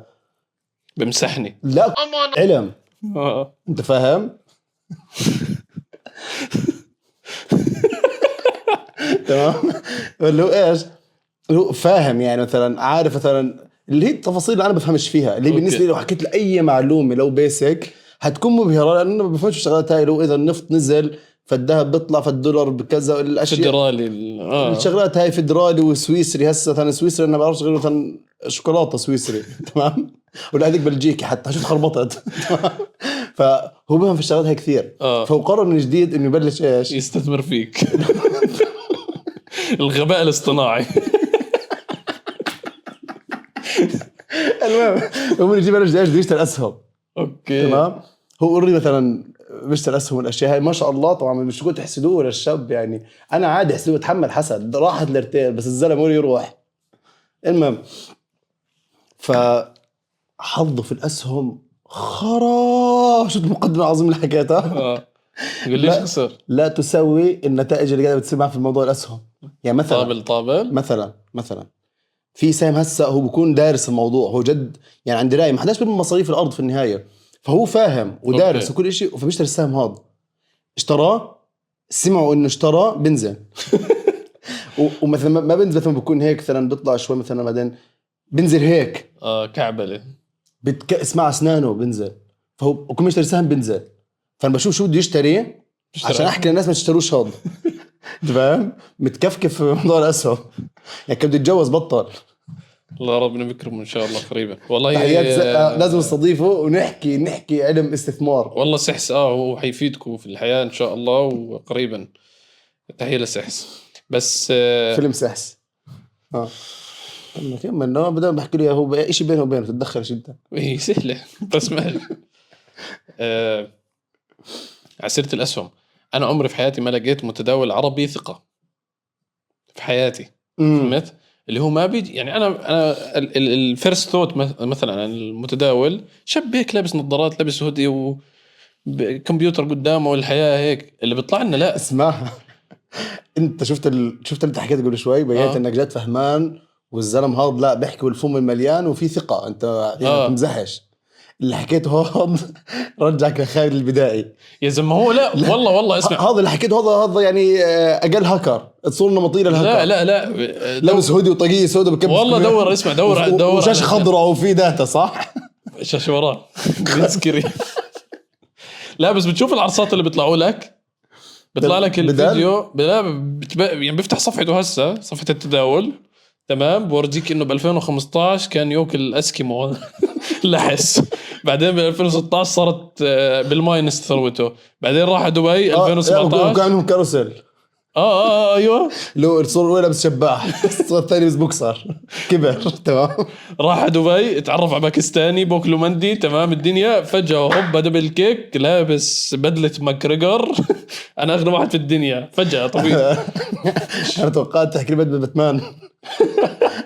بمسحني. لا علم انت فاهم. تمام. اللي هو ايش، اللي هو فاهم يعني مثلا عارف مثلا اللي هي التفاصيل اللي انا بفهمش فيها، اللي أوكي. بالنسبه لي لو حكيت له اي معلومه لو بيسك حتكون مبهره، لانه ما بفهمش الشغلات هاي. لو اذا النفط نزل فالذهب بيطلع فالدولار بكذا الاشياء فدرالي الشغلات هاي فدرالي وسويسري. هسه مثلا سويسري انا ما بعرفش غير مثلا شوكولاته سويسري تمام، ولا هذيك بلجيكي حتى شفت خربطت تمام. فهو بفهم في الشغلات هاي كثير. فهو قرر من جديد انه يبلش ايش يستثمر فيك. الغباء الاصطناعي. المهم هو من جديد بلش ايش يشتري اسهم. اوكي تمام. هو اوريدي مثلا بيشتري اسهم والاشياء هاي ما شاء الله. طبعا مش تقول تحسدوه للشاب يعني، انا عادي احسدوه اتحمل حسد، راحت لرتين بس الزلمه وين يروح. المهم فحظه في الاسهم خرا. شو المقدمه العظيمه اللي حكيتها. يقول ليش خسر. لا تسوي النتائج اللي قاعده بتصير معه في موضوع الاسهم. يعني مثلا طابل مثلا في سهم هسه هو بيكون دارس الموضوع، هو جد يعني عندي راي ما حداش بيرمي مصاريف الارض في النهايه، فهو فاهم ودارس أوكي. وكل شيء. فبيشتري السهم هذا، اشتراه، سمعوا انه اشترى بنزل. ومثلا ما بنزل مثلا بيكون هيك مثلا بيطلع شوي مثلا بعدين بنزل هيك كعبله اسمع اسنانه بنزل. فهو بكون يشتري سهم بنزل. فانا بشوف شو بده يشتري عشان احكي للناس ما تشتروش هذا. فاهم متكفكف في موضوع الاسهم يعني كان بده يتجوز بطل. الله ربنا بكرمه ان شاء الله قريبا والله. تحيات لازم نستضيفه ونحكي علم استثمار. والله سحس هو حيفيدكم في الحياة ان شاء الله وقريبا. تحية لسحس بس فيلم سحس كمل نوع بدل بحكي لي هو شيء بينه وبينه تتدخلش انت. هي سهلة بس ماشي. عسيرة الأسهم أنا عمري في حياتي ما لقيت متداول عربي ثقة في حياتي. فهمت اللي هو ما بيجي يعني أنا الفيرست ثوت مثلا المتداول شاب هيك لابس نظارات لابس هودي وكمبيوتر قدامه والحياة هيك اللي بيطلع لنا لا اسمعها. انت شفت اللي انت حكيت قبل شوي بينت انك جد فهمان والزلم هذا لا بيحكي بالفم المليان وفي ثقة انت يعني تمزحش. اللي حكيته هذا رجعك لخالد البدائي يا زلمه. هو لا والله اسمع هذا اللي حكيته هذا يعني اقل هاكر تصور نمطيه للهاكر. لا لابس هودي وطاقية سوداء بكبس والله دور اسمع دور وشاشة خضراء وفي داتا صح. شاشة وراه سكرين. لا بس بتشوف العرصات اللي بيطلعوا لك بيطلع لك الفيديو يعني بيفتح صفحته هسه صفحة التداول تمام بورجيك انه ب 2015 كان يوكل اسكيمو لحس. بعدين ب 2016 صارت بالماينس ثروته. بعدين راح دبي 2017 كانوا كاروسيل. ايوه لو صور لابس شباح الصور الثاني بس بوكسر كبر تمام. راح دبي اتعرف على باكستاني بوكلو مندي تمام الدنيا فجأة هوب دبل كيك لابس بدلة ماكريغر. انا اغنى واحد في الدنيا فجأة طبيعي. انا توقعت تحكي لي باتمان.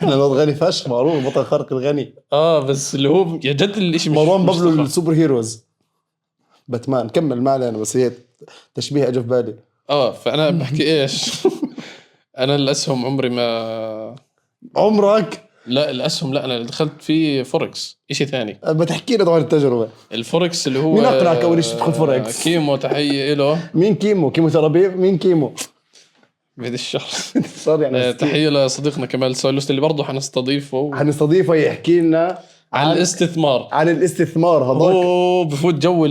انا الوضع غني فشخ معروف بطل خارق الغني. بس اللي هو يا جد الاشي مروان بابلو السوبر هيروز باتمان. كمل ما علينا بس هي تشبيه اجى في بالي. فانا بحكي ايش. انا الاسهم عمري ما عمرك لا الاسهم لا انا دخلت في فوركس اشي ثاني. بتحكي لي طبعا التجربه. الفوركس اللي هو مين اقنعك اول شيء تدخل فوركس؟ كيمو تحيه له. مين كيمو ثرابي مين كيمو بهذا الشهر صار يعني تحيه لصديقنا كمال سولوس اللي برضه حنستضيفه يحكي لنا عن الاستثمار هذاك. هو بفوت جو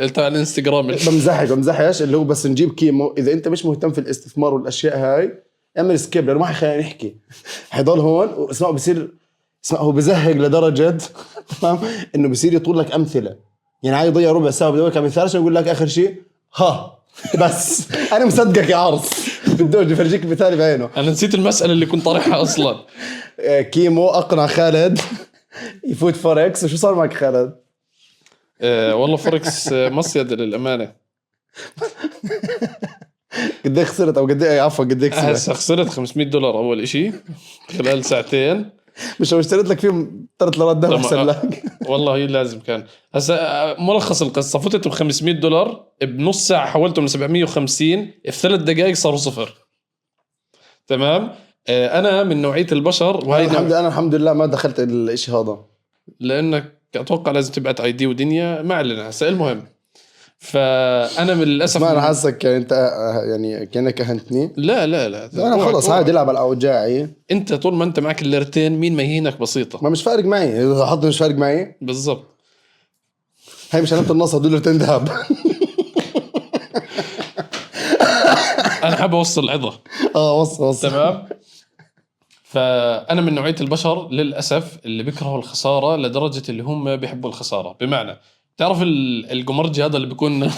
تاع الانستغرام. بمزحش اللي هو بس نجيب كيمو. اذا انت مش مهتم في الاستثمار والاشياء هاي اعمل سكيب لانه ما حيخلينا نحكي. حيضل هون واسمعوا بصير هو بزهق لدرجه تمام انه بصير يطول لك امثله. يعني عايز يضيع ربع ساعه بدي اقول مثال عشان اقول لك اخر شيء بس انا مصدقك يا عرس بدي افرجيك مثال بعينه. انا نسيت المساله اللي كنت طارحها اصلا. كيمو اقنع خالد يفوت فوركس. وشو صار معك خالد؟ والله فوركس مصيدة للامانه. قد ايه خسرت او قد ايه عفوا قد ايه كسبت؟ هسه خسرت $500 اول إشي خلال ساعتين. مش لو اشتريت لك فيهم 3 ليرات ذهب احسن لك. والله هي لازم كان. هسه ملخص القصه، فتت $500 بنص ساعه حولتهم ل 750، في 3 دقائق صاروا صفر. تمام. انا من نوعيه البشر، وهي انا الحمد لله ما دخلت الاشي هذا، لانك اتوقع لازم تبعت اي دي ودنيا ما علينا هسه. المهم، فانا من للاسف ما انا حاسك انت يعني كانك اهنتني. لا انا خلص عادي العب على اوجاعي. انت طول ما انت معك الليرتين مين ما يهينك بسيطه. ما مش فارق معي اذا حظي مش فارق معي بالضبط. هاي مش علامة النصر دول ليرتين ذهب. انا حاب اوصل العظه. وصل تمام. فانا من نوعيه البشر للاسف اللي بيكرهوا الخساره لدرجه اللي هم بيحبوا الخساره. بمعنى تعرف القمرجي هذا اللي بيكون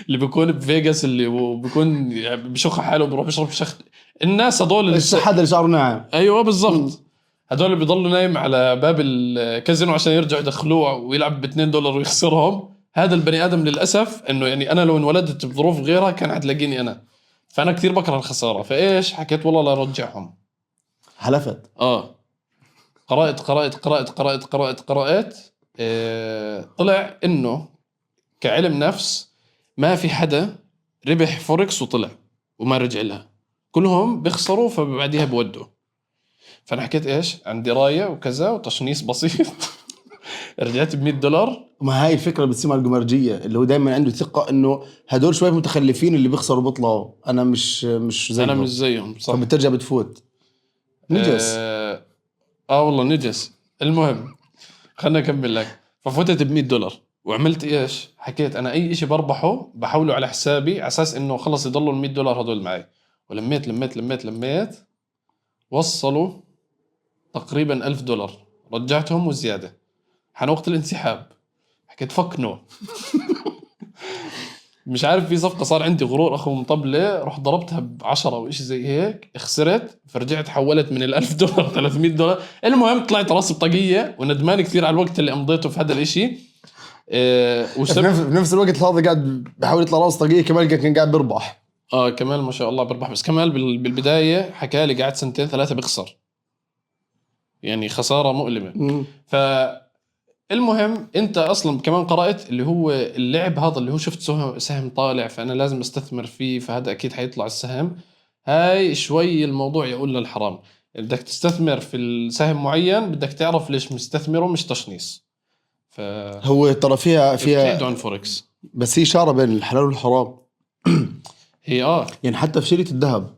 اللي بيكون بفيغاس، اللي بيكون بشخ حاله بروح بيشرب شخ. الناس هذول الشحاده اللي شعره ناعم. ايوه بالضبط. هذول اللي بيضلوا نايم على باب الكازينو عشان يرجعوا يدخلوه ويلعب $2 ويخسرهم. هذا البني ادم للاسف انه يعني انا لو انولدت بظروف غيرها كان حتلاقيني انا. فانا كثير بكره الخساره. فايش حكيت؟ والله لا ارجعهم. حلفت. قرأت. طلع انه كعلم نفس ما في حدا ربح فوركس وطلع وما رجع لها، كلهم بيخسروا فبعديها بودوا. فانا حكيت ايش عندي رايه وكذا وتشنيص بسيط. رجعت $100. ما هاي الفكره اللي بتصير مع القمرجيه، اللي هو دائما عنده ثقه انه هدول شوي متخلفين اللي بيخسروا بيطلعوا، انا مش زيهم. انا مش زيهم صح. فبترجع بتفوت نجس. والله نجس. المهم خلنا اكمل لك. ففتت $100 وعملت ايش؟ حكيت انا اي اشي بربحه بحوله على حسابي على اساس انه خلص يضلوا $100 هدول معي. ولميت لميت وصلوا تقريبا $1000. رجعتهم وزيادة. حان وقت الانسحاب حكيت فك نو. مش عارف، في صفقة صار عندي غرور أخو مطبلة، رح ضربتها ب10 وإيش زي هيك، خسرت. فرجعت حولت من $1000 $300. المهم طلعت راسي بطاقية وندمان كثير على الوقت اللي أمضيته في هذا الإشي. في نفس الوقت هذا قاعد بحاول يطلع راس طاقية. كمال كان قاعد بربح. كمال ما شاء الله بربح. بس كمال بالبداية حكالي قاعد 2-3 بخسر، يعني خسارة مؤلمة. فالمهم انت اصلا كمان قرأت اللي هو اللعب هذا اللي هو شفت سهم طالع فانا لازم استثمر فيه، فهذا اكيد حيطلع السهم. هاي شوي الموضوع يقول للحرام. بدك تستثمر في السهم معين بدك تعرف ليش مستثمره، مش تشنيص. هو ترى فيها ابتعدوا عن فوركس. بس هي إشارة بين الحلال والحرام. هي يعني حتى في شريط الذهب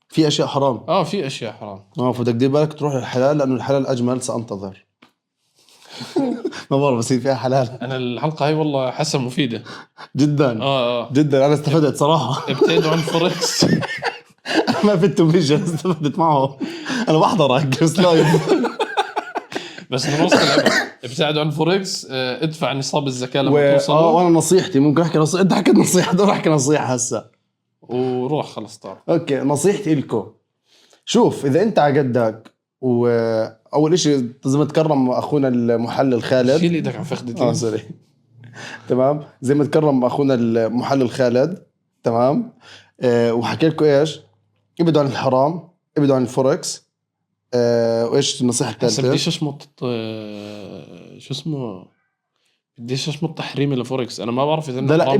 في اشياء حرام. في اشياء حرام. فبدك دير بالك تروح للحلال لانه الحلال اجمل. سانتظر. ما بعرف بس فيها حلال. انا الحلقه هاي والله حاسه مفيده جدا. جدا انا استفدت صراحه. ابتعدوا عن فوركس. ما في التوفيجن استفدت معه. انا بحضرك بس لايف. بس نوصل العبر. ابتعدوا عن فوركس. ادفع نصاب الزكاه لما توصل. وانا نصيحتي ممكن احكي نصيحه. انت حكيت نصيحه دور احكي نصيحه هسه وروح خلص طار. اوكي نصيحتي لكم، شوف اذا انت على قدك واول اشي لازم تكرم اخونا المحلل خالد. شيل ايدك عن فخدتي. سوري. تمام زي ما تكرم اخونا المحلل خالد. تمام. وحكي لكم ايش، ابعدوا عن الحرام، ابعدوا عن الفوركس. وايش النصيحه الثالثه؟ بديش اشمط شو اسمه، بديش اشمط تحريمي للفوركس. انا ما بعرف اذا لا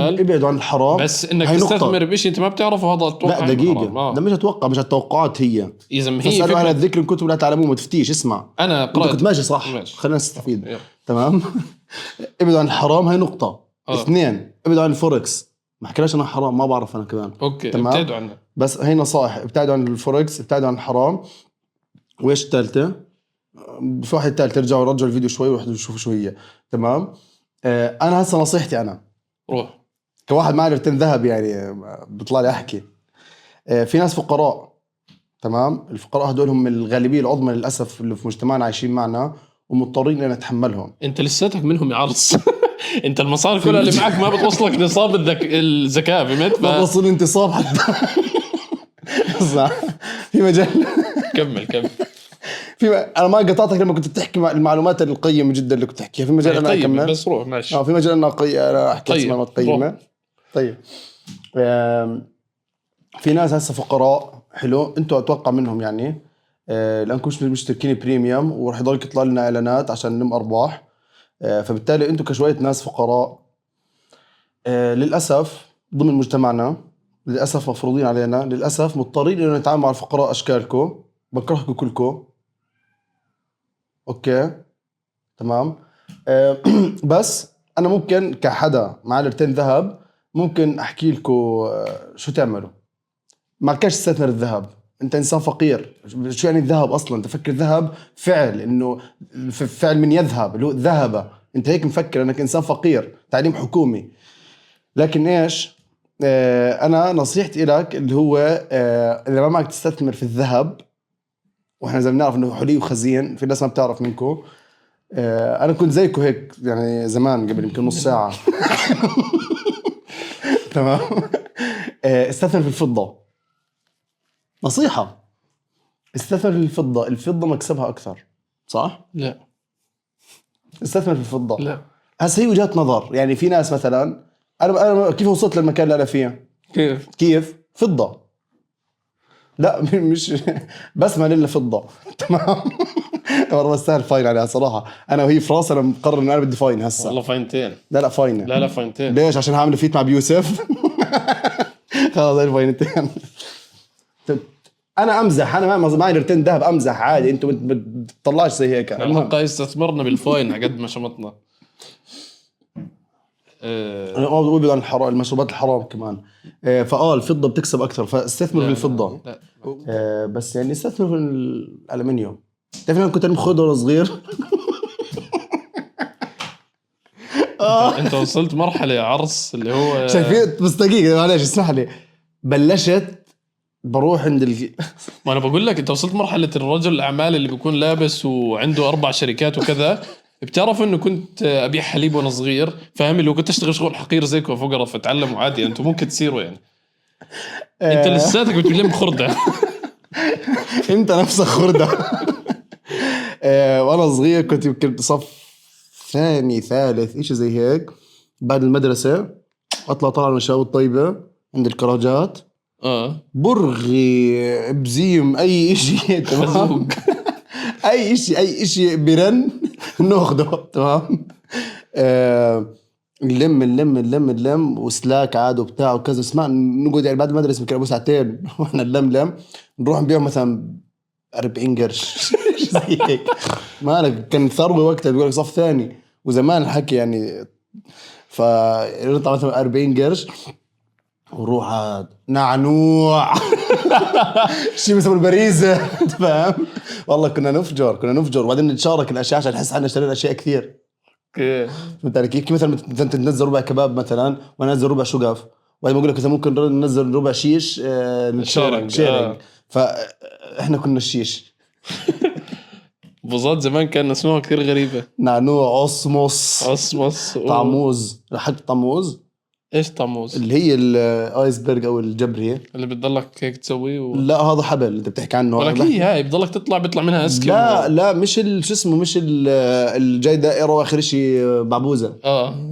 ابعدوا عن الحرام. بس انك تستثمر بشيء انت ما بتعرفه هذا اتوقع. لا دقيقه. ده مش اتوقع، مش التوقعات هي. اذا ما هي فسألوا على الذكر ان كنتم لا تعلمون. ما تفتيش. اسمع انا قرأت كنت ماشي صح. خلينا نستفيد. تمام. ابعدوا عن الحرام هاي نقطه. 2 ابعدوا عن الفوركس. ما حكيناش انا حرام ما بعرف انا كمان. اوكي ابتعدوا عنه. بس هي نصائح. ابتعدوا عن الفوركس، ابتعدوا عن الحرام. وايش الثالثه؟ في واحد ثالث رجعوا الفيديو شوي وروحوا شوفوا شو هي. تمام. انا هسه نصيحتي انا روح كواحد معي ليرتين ذهب يعني بطلع لي احكي. في ناس فقراء. تمام. الفقراء هدول هم الغالبيه العظمى للاسف اللي في مجتمعنا عايشين معنا ومضطرين ان نتحملهم. انت لساتك منهم يا عرس. انت المصاري كلها اللي معك ما بتوصلك نصاب الزكاه. فهمت؟ ما بوصل انتصاب حتى. في مجال. كمل. انا ما قطعتك لما كنت تحكي المعلومات القيمه جدا اللي كنت تحكيها. في مجال انا اكمل بس روح ماشي. في مجال انا احكي معلومات قيمه. طيب في ناس هسه فقراء حلو، انتوا اتوقع منهم يعني لانكم مش مشتركين بريميوم وراح يضل يطلع لنا اعلانات عشان نلم ارباح، فبالتالي انتوا كشويه ناس فقراء للاسف ضمن مجتمعنا، للاسف مفروضين علينا، للاسف مضطرين انه نتعامل مع الفقراء اشكالكم. بكرهكم كلكم، اوكي تمام. بس انا ممكن كحدا مع ليرتين ذهب ممكن احكي لكم شو تعملوا. ما كاش تستثمر الذهب، انت انسان فقير. شو يعني الذهب اصلا؟ تفكر الذهب فعل، انه فعل من يذهب اللي هو ذهب، انت هيك مفكر انك انسان فقير، تعليم حكومي. لكن ايش انا نصيحتي لك اللي هو اذا ما معك تستثمر في الذهب، واحنا زي ما بنعرف انه حلي وخزين، في ناس ما بتعرف منكم. انا كنت زيكم هيك يعني زمان قبل يمكن نص ساعه. تمام. استثمر في الفضه، نصيحه. استثمر في الفضه، الفضه مكسبها اكثر، صح؟ لا استثمر في الفضه. لا هسه هي وجهات نظر. يعني في ناس مثلا انا كيف وصلت للمكان اللي انا فيه؟ كيف فضه. لا مش بس ما لنا فضه. تمام. والله بستاهل فاين عليها صراحه. انا وهي في راسي انا مقرر ان انا بدي فاين هسه. والله فاينتين. لا فاينه. لا فاينتين. ليش؟ عشان هعمل فيت مع بيوسف. خلاص هاي الفاينتين. انا امزح، انا ما معي ليرتين ذهب، امزح عادي. انتم بتطلعش زي هيك. الحلقه استثمرنا بالفاين على قد ما شمطنا. انا بقول عن الحرام، المشروبات الحرام كمان. الفضه بتكسب اكثر، فاستثمر في الفضه. بس يعني استثمر في الالومنيوم. تعرف انا كنت مخد وانا صغير. انت وصلت مرحله عرس اللي هو شايفين؟ بس دقيقه معلش اسمح لي. بلشت بروح عند ما انا بقول لك انت وصلت مرحله الرجل الاعمال اللي بيكون لابس وعنده 4 شركات وكذا. بتعرف انه كنت ابيع حليب وانا صغير، فاهم؟ اللي كنت اشتغل شغل حقير زيكم فقراء، فتعلموا عادي. انتم ممكن تصيروا يعني. انت لساتك بتلم خرده. انت نفسك خرده. وانا صغير كنت يمكن صف ثاني ثالث اشي زي هيك. بعد المدرسه طالع المشاوي الطيبه عند الكراجات، برغي بزيم اي اشي. تمام. اي اشي برن ناخده. تمام. نلم وسلاك عاد وبتاع وكذا. اسمع نقعد يعني بعد المدرسه يمكن ابو ساعتين واحنا نلم نروح نبيع مثلا 40 قرش. زي هيك. مالك كان ثروه وقتها، بيقول لك صف ثاني وزمان الحكي يعني. فنطلع مثلا 40 قرش وروح عاد نعنوع. شي بيسموا البريزه. فاهم؟ والله كنا نفجر وبعدين نتشارك الاشياء عشان نحس حالنا اشترينا اشياء كثير. اوكي. فهمت علي كيف؟ مثلا انت تنزل ربع كباب مثلا وانا انزل ربع شقف، وبعدين بقول لك اذا ممكن ننزل ربع شيش نتشارك شيرنج. فاحنا كنا الشيش. بوظات زمان كان اسمها كثير غريبه. نعنوع، عصمص طعموز. حق طعموز. ايش طعموز؟ اللي هي الايسبرغ او الجبري اللي بتضلك هيك تسويه لا هذا حبل اللي انت بتحكي عنه. ولكن هي بتضلك بيطلع منها اسكي. لا مش شو اسمه، مش الجاي دائره واخر شيء بعبوزه.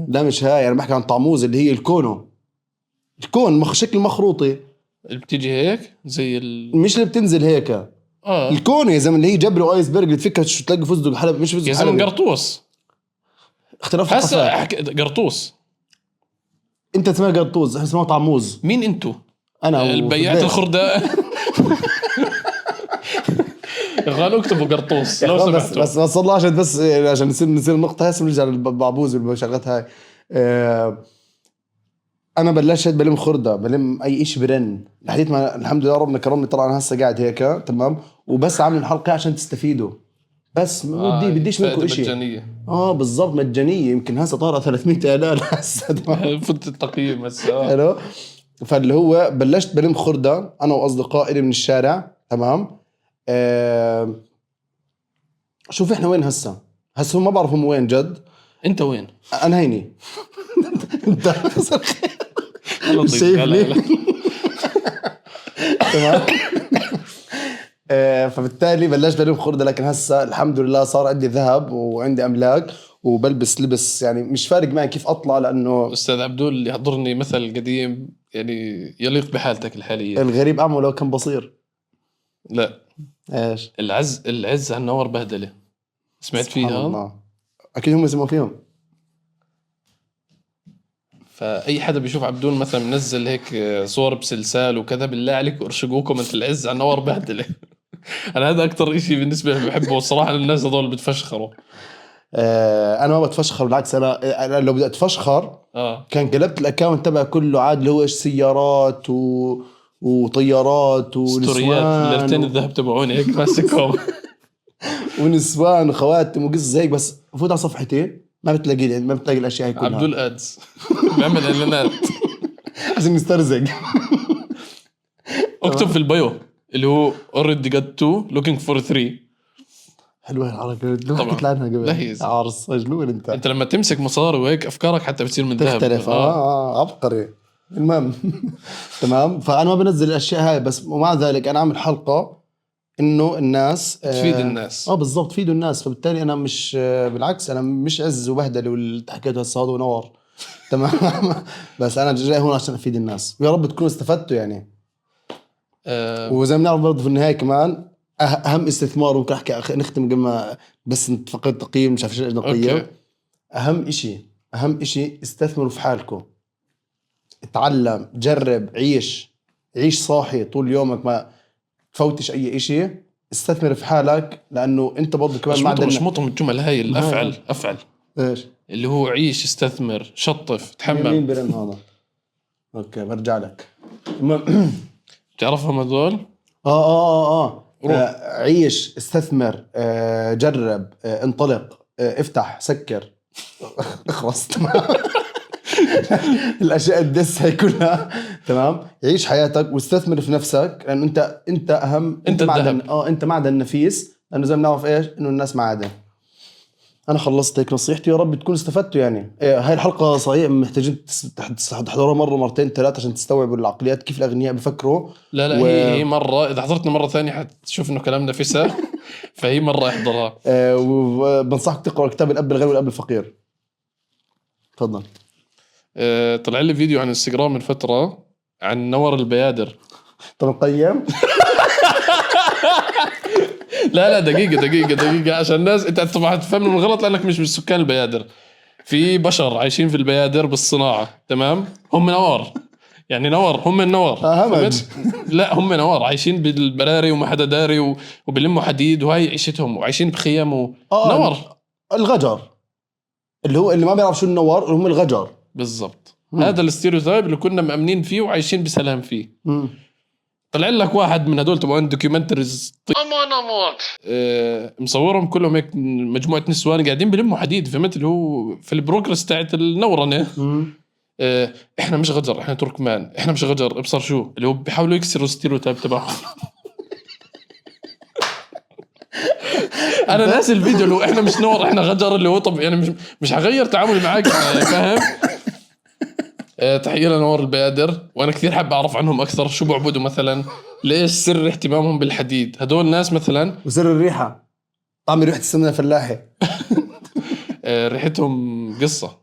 لا مش هاي، انا بحكي عن طعموز اللي هي الكون شكل مخروطي اللي بتيجي هيك زي مش اللي بتنزل هيك. الكون يا زلمه اللي هي جبري وايسبرغ اللي تفكها شو تلاقي فستق حلب. مش فستق يا زلمه قرطوس. اختلاف هسه قرطوس. انت اسمها قرطوس، احنا اسمها طعموز. مين انتو؟ انا البياعات الخردة. يغالوا اكتبوا قرطوس لو سمحتوا. بس والله عشان نصير النقطه هسه نرجع للبعبوز والشغلات هاي. انا بلشت بلم خردة، بلم اي شيء برن لحديت ما الحمد لله ربنا كرمني. طلع انا هسه قاعد هيك تمام، وبس عامل الحلقه عشان تستفيدوا. بس بديش منكم شيء. مجانيه. بالضبط مجانيه. يمكن هسه طارت 300 اعلان هسه. فت التقييم هسه. حلو. فاللي هو بلشت بلم خردة انا واصدقائي من الشارع. تمام. شوف احنا وين هسه هم ما بعرفهم وين جد. انت وين؟ انا هيني. انت شايفني. تمام. فبالتالي بلشت الم خردة، لكن هسه الحمد لله صار عندي ذهب وعندي املاك وبلبس لبس، يعني مش فارق معي كيف اطلع لانه استاذ عبدول يحضرني مثل قديم يعني يليق بحالتك الحاليه. الغريب اعمى لو كان بصير. لا، ايش؟ العز على النور بهدله. سمعت سبحان فيها؟ الله. اكيد هم يسمعوا فيهم. فاي حدا بيشوف عبدول مثلا منزل هيك صور بسلسال وكذا، بالله عليك ارشقوه كومنت العز على النور بهدله. انا هذا اكثر اشي بالنسبه لي بحبه الصراحه، الناس هذول بتفشخروا. انا ما بتفشخر، بالعكس انا لو بدي اتفشخر اه كان قلبت الاكونت تبع كله عاد، اللي هو ايش سيارات وطيارات ستوريات الليرتين الذهب تبعوني هيك ماسكهم. ونسوان وخواتم وقصص هيك، بس فوت على صفحتي ما بتلاقي لي، ما بتلاقي الاشياء هي كلها. عبدول ادز بيعمل اعلانات. عشان نسترزق. اكتب في البايو اللي هو already got 2 looking for 3. حلوه الحركه اللي طبعاً. حكيت عنها قبل. لا هي عرس مجنون انت. انت لما تمسك مصاري وهيك افكارك حتى بتصير من ذهب. تختلف. عبقري. المهم. تمام. فانا ما بنزل الاشياء هاي، بس ومع ذلك انا عامل حلقه انه الناس تفيد الناس. بالضبط، تفيدوا الناس. فبالتالي انا مش بالعكس، انا مش عز وبهدله واللي حكيته هسه هذا ونور. تمام. بس انا جاي هون عشان افيد الناس، ويا رب تكونوا استفدتوا يعني. وزي ما بنعرف برضه في النهايه كمان اهم استثمار ممكن احكي نختم قبل ما بس نتفقد تقييم، مش عارف ايش نقيم. اهم اشي استثمروا في حالكم. اتعلم، جرب، عيش صاحي طول يومك، ما تفوتش اي اشي. استثمر في حالك، لانه انت برضه كمان مشمطهم الجمل هاي افعل ايش اللي هو عيش، استثمر، شطف، تحمل. مين برن هذا؟ اوكي برجع لك. بتعرفهم هذول؟ عيش، استثمر، جرب، انطلق، افتح، سكر. اخلص. تمام. الاشياء الدس هي كلها. تمام. عيش حياتك واستثمر في نفسك، لانه انت اهم. انت معدن. انت معدن نفيس، لانه زي ما بنعرف ايش انه الناس معادن. انا خلصت هيك نصيحتي، يا رب تكونوا استفدتوا يعني. هاي الحلقه صحيح محتاجين تحضروها مره مرتين ثلاث عشان تستوعبوا العقليات كيف الاغنياء بفكروا. لا هي مره، اذا حضرتنا مره ثانيه حتشوف انه كلامنا فسا. فهي مره احضرها. وبنصحك تقرا كتاب الاب الغني والاب الفقير. تفضل. طلع لي فيديو عن انستغرام من فتره عن نور البيادر. طب قيم. لا دقيقة عشان الناس انت طبعا تفهمني من غلط، لانك مش من سكان البيادر. في بشر عايشين في البيادر بالصناعة، تمام؟ هم نور، يعني نور، هم النور. لا هم نور عايشين بالبراري وما حدا داري وبلموا حديد، وهاي عيشتهم، وعايشين بخيم نور. الغجر اللي هو اللي ما بيعرف شو النور، هم الغجر بالضبط. هذا الاستيريوتايب اللي كنا مأمنين فيه وعايشين بسلام فيه. طلع لك واحد من هدول تبعون دوكيومنتريز مصورهم كلهم هيك مجموعة نسوان قاعدين بلموا حديد، فهمت؟ اللي هو في البروجرس تاعت النورنة. احنا مش غجر، احنا تركمان، احنا مش غجر، ابصر شو اللي هو بيحاولوا يكسروا الستيريوتايب تبعهم. انا ناسي الفيديو اللي هو احنا مش نور احنا غجر، اللي هو طب يعني مش هغير تعاملي معاك، فاهم؟ تحية لنور البيادر، وانا كثير حاب اعرف عنهم اكثر. شو بعبدوا مثلا؟ ليش سر اهتمامهم بالحديد؟ هدول الناس مثلا. وسر الريحة، طعم ريحة السمنة الفلاحي. ريحتهم قصة.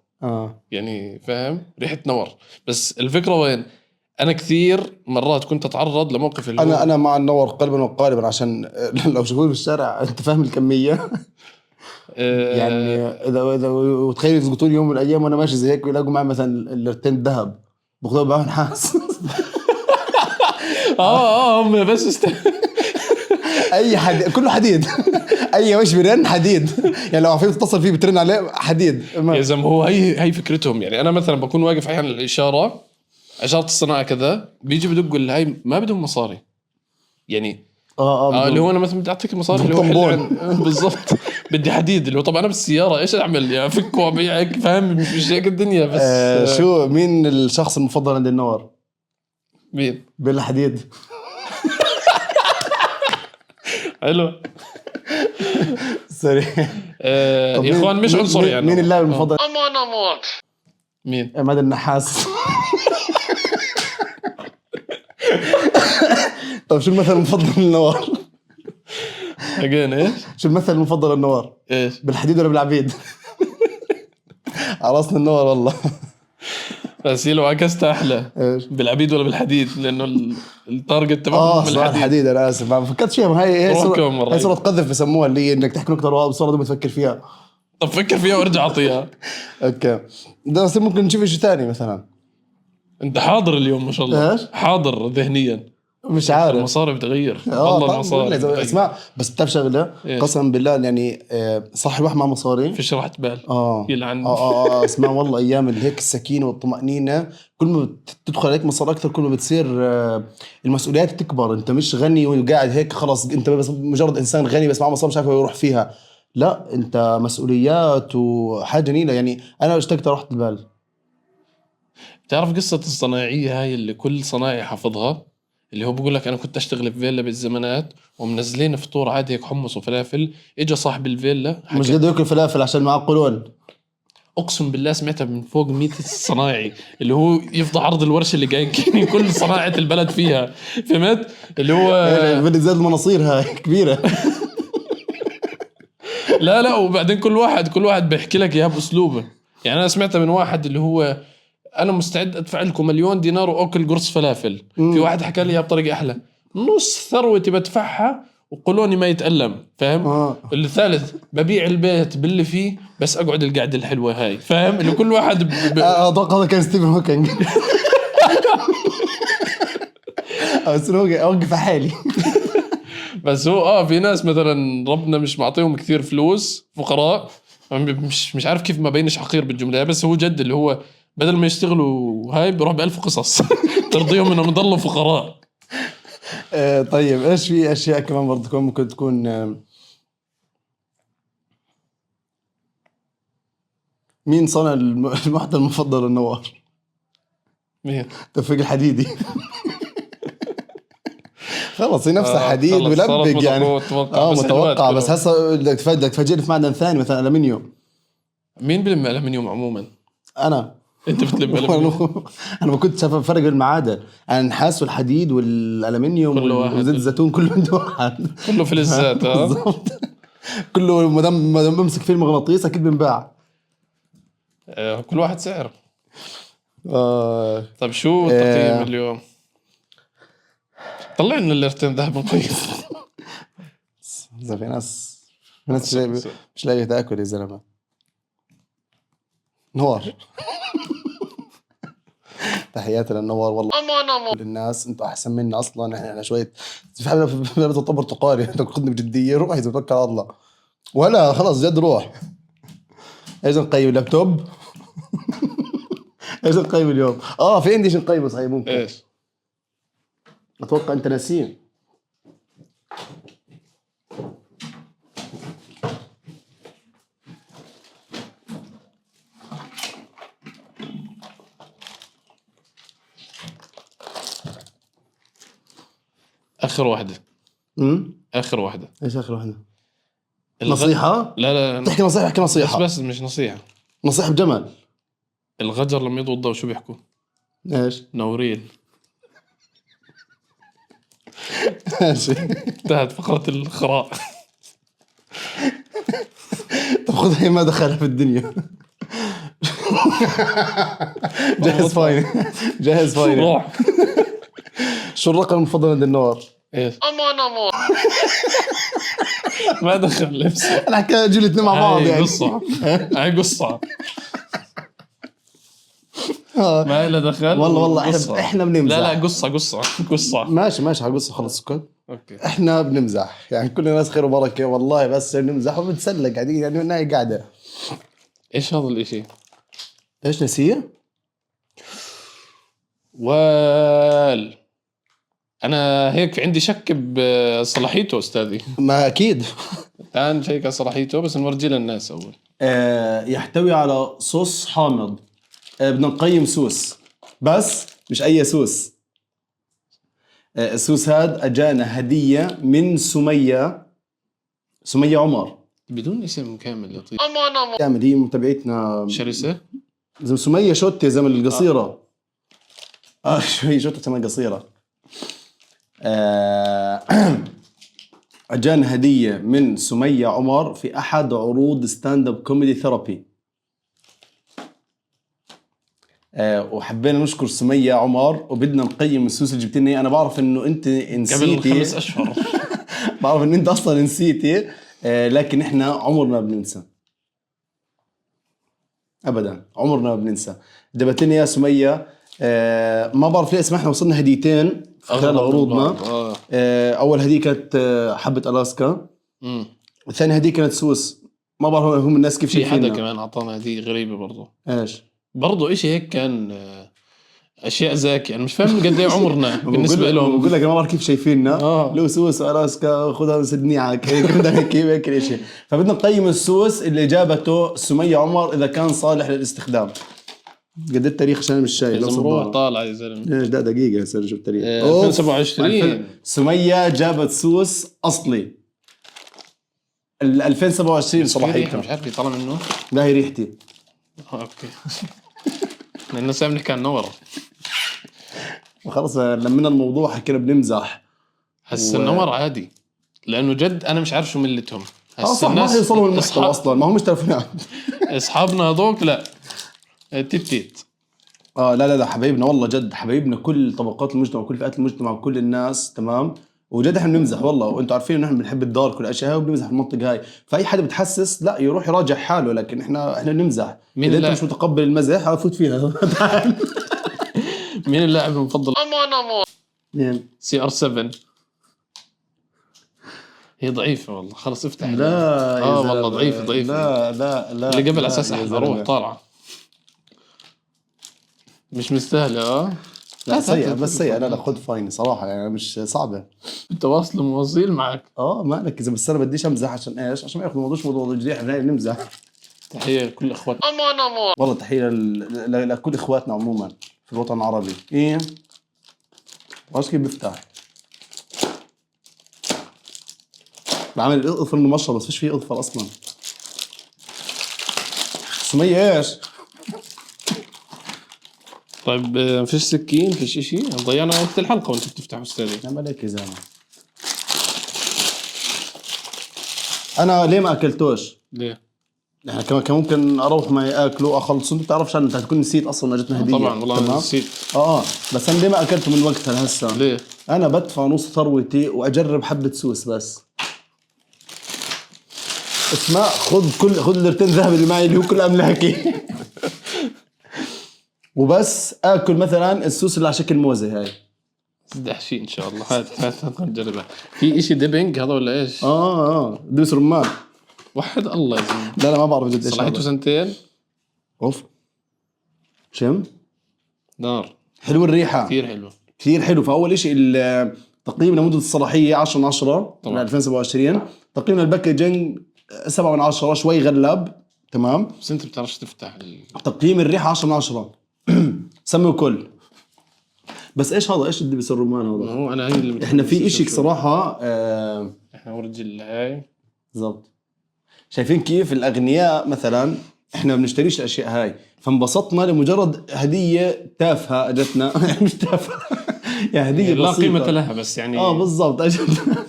يعني فاهم؟ ريحة نور. بس الفكرة وين؟ انا كثير مرات كنت اتعرض لموقف اللي هو انا مع النور قلبا وقالبا، عشان لو شغول بالشارع انت فاهم الكمية. يعني اذا وتخيل يزقطوني يوم من الايام وانا ماشي زي هيك ويلاقوا معي مثلا اللرتين ذهب باخذوها معهم نحاس. هم بس اي حديد، كله حديد. اي وش برن حديد، يعني لو عارفين تتصل فيه بترن عليه حديد. يا زلمه هو هي فكرتهم. يعني انا مثلا بكون واقف احيانا الاشاره الصناعه كذا، بيجي بدقوا اللي هاي ما بدهم مصاري يعني. اللي هو انا مثلا بدي اعطيك مصاري اللي هو بالضبط. بدي حديد اللي هو طبعا انا بالسياره ايش اعمل يعني؟ فك وابيعك، فاهم؟ مش هيك الدنيا. بس شو مين الشخص المفضل عند النور؟ مين؟ بالحديد. حلو. سوري. يا اخوان مش عنصري يعني. مين اللاعب المفضل؟ مين؟ عماد النحاس. طب شو المثل المفضل للنور؟ لقينا ايش؟ شو المثل المفضل للنوار؟ ايش؟ بالحديد ولا بالعبيد؟ على راسنا النوار والله. بس هي لو عكستها احلى، ايش؟ بالعبيد ولا بالحديد؟ لانه التارجت تبعهم صح الحديد. الحديد. انا اسف ما فكرت فيها. ما هي روح صورة، كم مرة هي صورة قذف بسموها، اللي هي انك تحكي نكتة بصورة بدون ما تفكر فيها. طب فكر فيها وارجع اعطيها. اوكي ده بس ممكن نشوف شيء ثاني مثلا. انت حاضر اليوم ما شاء الله. ايش؟ حاضر ذهنيا. مش عارف. المصاري بتغير اه والله، المصاري بتغير. اسمع بس بتعرف شغله إيش؟ قسما بالله يعني صاحب واحد مع مصاري فيش راحة بال. اه يلعن. اسمع والله ايام اللي هيك السكينه والطمانينه، كل ما تدخل عليك مصاري اكثر كل ما بتصير المسؤوليات تكبر. انت مش غني وقاعد هيك خلاص، انت بس مجرد انسان غني بس معه مصاري مش عارف يروح فيها. لا انت مسؤوليات وحاجه جميله. يعني انا اشتقت راحه البال. تعرف قصة الصنايعية هاي اللي كل صنايعي حافظها؟ اللي هو بقول لك انا كنت اشتغل في فيلا بالزمانات ومنزلين فطور عادي هيك حمص وفلافل، اجى صاحب الفيلا مش قادر ياكل فلافل عشان معه قولون. اقسم بالله سمعتها من فوق 100 صنايعي، اللي هو يفضح عرض الورشه اللي جاي كل صناعه البلد فيها، فهمت؟ اللي هو بدي زاد المناصير هاي كبيره. لا وبعدين كل واحد بيحكي لك اياها باسلوبه. يعني انا سمعتها من واحد اللي هو انا مستعد ادفع لكم $1,000,000 واكل قرص فلافل. في واحد حكى لي اياها بطريقه احلى، نص ثروتي بدفعها وقولوني ما يتألم، فاهم؟ الثالث ببيع البيت باللي فيه بس اقعد القعده الحلوه هاي، فاهم؟ اللي كل واحد اتوقع هذا كان ستيفن هوكينج. بس هو اوقف حالي. بس هو في ناس مثلا ربنا مش معطيهم كثير فلوس، فقراء، مش عارف كيف ما بينش حقير بالجمله، بس هو جد اللي هو بدل ما يشتغلوا هاي بروح ب1000 قصص ترضيهم انهم يضلوا فقراء. طيب ايش في اشياء كمان برضه ممكن تكون مين صنع المحتوى المفضل للنوار؟ مين؟ توفيق الحديدي. خلص هي نفسها حديد خلص صارت ولبق يعني. متوقع بس هسه بدك تفاجئني في معدن ثاني مثلا الومنيوم. مين بلم الومنيوم عموما؟ انا. انت بتلم الومنيوم؟ انا ما كنت شايف فرق بين المعادن. انا النحاس والحديد والالومنيوم وزيت الزيتون كله عند واحد. كله فلزات. بالضبط. كله ما دام بمسك فيه المغناطيس اكيد بنباع. كل واحد سعر. طيب شو تقييم اليوم؟ طلع لنا الليرتين ذهب نقيم. في ناس مش لاقي تاكل يا زلمه. نوار. تحياتي للنوار والله. للناس انتوا احسن منا اصلا. احنا شويه في حاجه بتطبر برتقالي. انت تاخذني بجديه روح اذا توكل على الله. ولا خلاص جد روح. ايش نقيم لابتوب؟ ايش نقيم اليوم؟ في عندي شيء نقيمه صحيح ممكن. ايش؟ اتوقع انت ناسين. اخر واحده. اخر واحده. ايش اخر واحده؟ نصيحه؟ لا تحكي نصيحه احكي نصيحه. بس مش نصيحه. نصيحه بجمل. الغجر لما يضوي الضوء شو بيحكوا؟ ايش؟ نورين. ماشي. انتهت فقرة الخراء. طب خذ هي ما دخلها في الدنيا. جاهز فاين. جاهز فاين. روح. شو الرقم المفضل عند النوار؟ ايش؟ امان. ما دخل نفسي. انا حكيت اجي الاثنين مع بعض يعني. هاي قصة. ما إلها دخل. والله احنا بنمزح. لا قصة. ماشي حقصة خلص سكت. اوكي. احنا بنمزح يعني كل الناس خير وبركة والله، بس بنمزح وبنتسلى قاعدين يعني هنا قاعدة. ايش هذا الاشي؟ ايش نسيه؟ انا هيك عندي شك بصلاحيته استاذي. ما اكيد. تعال نشيك صلاحيته بس نورجي للناس اول. يحتوي على صوص حامض. بدنا نقيم سوس بس مش اي سوس. السوس هذا اجانا هدية من سمية عمر بدون اسم كامل يا طيب. كامل. هي متابعتنا شرسة. سمية شوتة زمن القصيرة. شوية شوتة زمن القصيرة. اجانا هديه من سمية عمر في احد عروض ستاند اب كوميدي ثيرابي. وحبينا نشكر سمية عمر وبدنا نقيم السوس اللي جبت لنا إياه. انا بعرف انه انت نسيتي قبل 5 أشهر. بعرف ان انت اصلا نسيتي، لكن احنا عمرنا بننسى ابدا، عمرنا ما بننسى. جابت لنا يا سمية، ما بعرف ليه اسمها، احنا وصلنا هديتين خلال عروضنا. اول هديه كانت حبه الاسكا، والثاني هديه كانت سوس. ما بعرف هم الناس كيف في حدا شايفيننا. كمان اعطانا هديه غريبه برضه. ايش؟ برضه اشي هيك كان اشياء زاكي. انا مش فاهم قد ايه عمرنا بالنسبه لهم. بقول لك انا ما بعرف كيف شايفيننا. لو سوس والاسكا خذها سدني عليك هيك الاشي. فبدنا نقيم السوس اللي جابته سمية عمر اذا كان صالح للاستخدام. قد التاريخ عشان مش شايف. لازم طالع يا زلمه. ايش ده دقيقه هسه نشوف التاريخ. 2027 سمية جابت سوس اصلي 2027 صلاحيتها. مش عارف يطلع منه. لا هي ريحتي. اوكي. لانه سامع نحكي عن نور. وخلص لمنا الموضوع حكينا بنمزح. هسه النور عادي لانه جد انا مش عارف شو ملتهم. هسه الناس ما يوصلوا المحتوى اصلا، ما هم مش تلفونات. اصحابنا هذوك لا تيت. لا حبايبنا والله جد حبايبنا، كل طبقات المجتمع وكل فئات المجتمع وكل الناس تمام. وجد احنا بنمزح والله، وانتم عارفين انه احنا بنحب الدار كل الاشياء هاي وبنمزح في المنطقه هاي. فاي حدا بتحسس لا يروح يراجع حاله، لكن احنا بنمزح. اذا انت مش متقبل المزح فوت فيها. مين اللاعب المفضل؟ مين؟ CR7. هي ضعيفه والله. خلص افتح. لا والله ضعيفه. لا اللي قبل اساس احلى. روح طالعه مش مستاهله. لا سيئة بس سيئة. لا خذ فاين صراحة يعني مش صعبة. التواصل موصيل معك. مالك إذا بس أنا بديش أمزح عشان إيش؟ عشان ما ياخذ موضوع جريح. إحنا نمزح. تحية لكل إخواتنا. والله تحية لكل إخواتنا عموما في الوطن العربي. إيه واش كيف بفتح بعمل الأظفر إنه مشرب بس فيش فيه أظفر أصلا. سمية إيش؟ طيب فيش سكين فيش إشي. ضيعنا وقت الحلقة وأنت بتفتح أستاذي. نعم عليك يا زلمة. أنا ليه ما أكلتوش؟ ليه؟ يعني كان ممكن أروح معي أكله أخلصه. أنت بتعرفش أنت هتكون نسيت أصلا أجتنا هدية. طبعا والله نسيت. بس أنا ليه ما أكلته من وقتها هسه؟ ليه؟ أنا بدفع نص ثروتي وأجرب حبة سوس بس. اسمع خذ الليرتين ذهب اللي معي اللي هو كل أملاكي. وبس اكل مثلا السوس اللي على شكل موزه هاي. دحشي ان شاء الله. هات نجربها. في اشي ديبنج هذا ولا ايش؟ دبس رمان. وحد الله يا زلمه. لا ما بعرف جد ايش صلاحيته 2 سنين. اوف شم نار. حلو الريحه كثير حلو. فاول اشي تقييم لمده الصلاحيه 10 من 10 من 2027. تقييم الباكجينج 7 من 10 شوي غلب تمام. بس انت بتعرفش تفتح تقييم الريحه 10 من 10. سمي وكل. بس ايش هذا؟ ايش الدبس الرمان هذا؟ هو انا اللي احنا في اشي صراحه احنا ورجل هاي بالضبط. شايفين كيف الاغنياء مثلا احنا بنشتريش الاشياء هاي فانبسطنا لمجرد هديه تافهه اجتنا. مش تافهه يعني هديه لا بسيطه قيمه لها بس يعني بالضبط. اجتنا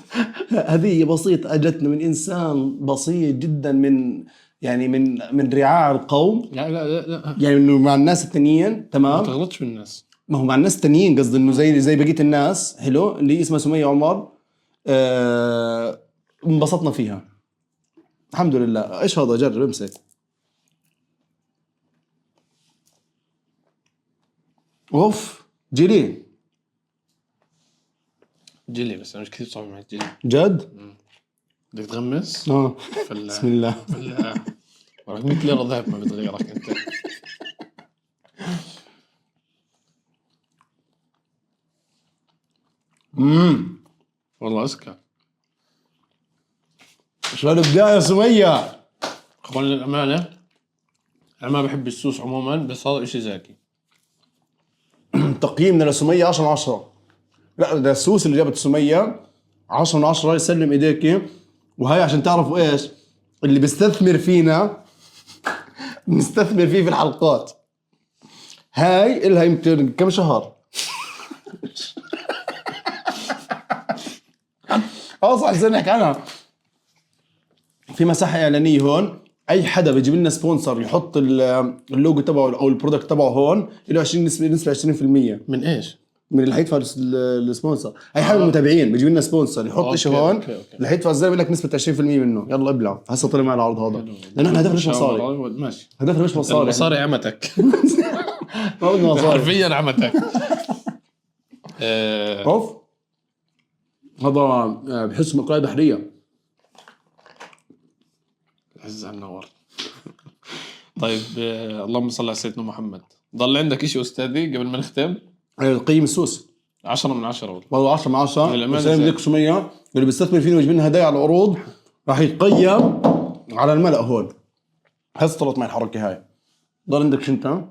هديه بسيطه اجتنا من انسان بسيط جدا من يعني من رعاع القوم. لا يعني انه مع الناس التانيين تمام. ما تغلطش بالناس. ما هو مع الناس التانيين قصدي انه زي بقيه الناس حلو اللي اسمها سمية عمر. انبسطنا فيها الحمد لله. ايش هذا؟ جرب امسك. اوف جيلي بس انا مش كثير صعب معك جيلي جد. بدك تغمس. بسم الله. وراك 100 ليره ذهب ما بتغيرك انت. والله اسكى. شو هالابداع يا سمية؟ اخواني للامانه انا ما بحب السوس عموما بس هذا اشي زاكي. تقييمنا لسمية 10 من 10. لا ده السوس اللي جابت سمية 10 من 10. يسلم ايديك. وهي عشان تعرفوا ايش اللي بيستثمر فينا نستثمر فيه في الحلقات هاي. إلها يمكن كم شهر. صح زين نحكي عنها. في مساحه اعلانيه هون، اي حدا بيجيب لنا سبونسر يحط اللوجو تبعه او البرودكت تبعه هون له 20 نسبه 20% من ايش؟ من اللي حيدفع السبونسر. اي حدا من المتابعين بيجيب لنا سبونسر يحط شيء هون اللي حيدفع الزلمه لك نسبه 20% منه. يلا ابلع. هسه طلع معي العرض هذا لانه احنا هدفنا مش مصاري. ماشي، هدفنا مش مصاري. المصاري عمتك. ما بدنا مصاري حرفيا عمتك. اوف هذا بحس مقلاة بحريه. عز على النور. طيب اللهم صل على سيدنا محمد. ضل عندك شيء استاذي قبل ما نختم؟ القيم السوس 10 من 10 والله 10 من 10. للأمانة بس لك شويه اللي بيستثمر فينا ويجيب لنا هدايا على العروض راح يتقيم على الملأ هون. هسه طلعت معي الحركه هاي. ضل عندك شو انت؟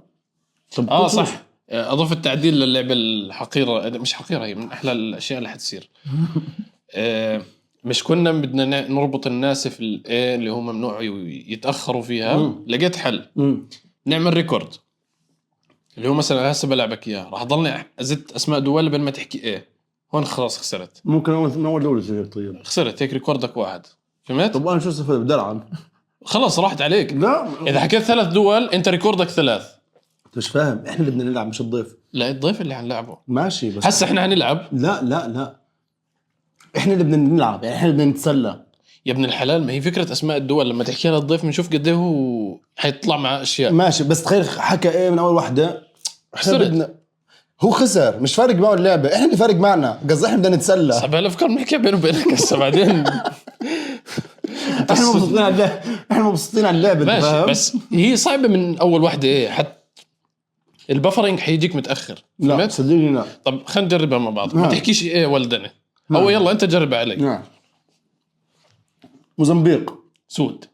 صح. اضاف التعديل للعبه الحقيره، مش حقيره، هي من احلى الاشياء اللي حتصير. مش كنا بدنا نربط الناس في الايه اللي هم ممنوع يتاخروا فيها. لقيت حل. نعمل ريكورد اللي هو مثلا هسه بلعبك اياه، راح ضلني ازت اسماء دول بين ما تحكي ايه. هون خلاص خسرت. ممكن اول دوله زي طيب خسرت هيك ريكوردك واحد. فهمت؟ طب انا شو استفدت بدلعن؟ خلاص راحت عليك. لا اذا حكيت 3 دول انت ريكوردك 3. انت مش فاهم، احنا اللي بدنا نلعب مش الضيف. لا الضيف اللي حنلعبه. ماشي بس هسه احنا هنلعب. لا احنا اللي بدنا نلعب، يعني احنا بدنا نتسلى يا ابن الحلال. ما هي فكرة أسماء الدول لما تحكيها للضيف بنشوف قد ايه هو حيطلع مع أشياء. ماشي بس تخيل حكى ايه من اول وحده. خسرت. بدنا هو خسر، مش فارق معه اللعبه، احنا اللي فارق معنا. قصدي احنا بدنا نتسلى. صعب هالأفكار بنحكيها بينه وبينك هسه بعدين. احنا مبسوطين على اللعبه، احنا مبسوطين على اللعبه. ماشي بس هي صعبة من أول وحدة. إيه حتى البفرنج حيجيك متأخر. لا فهمت؟ صدقني لا. طب خلينا نجربها مع بعض. ما تحكيش إيه ولدني أو يلا أنت جربها علي. نعم. موزمبيق سود.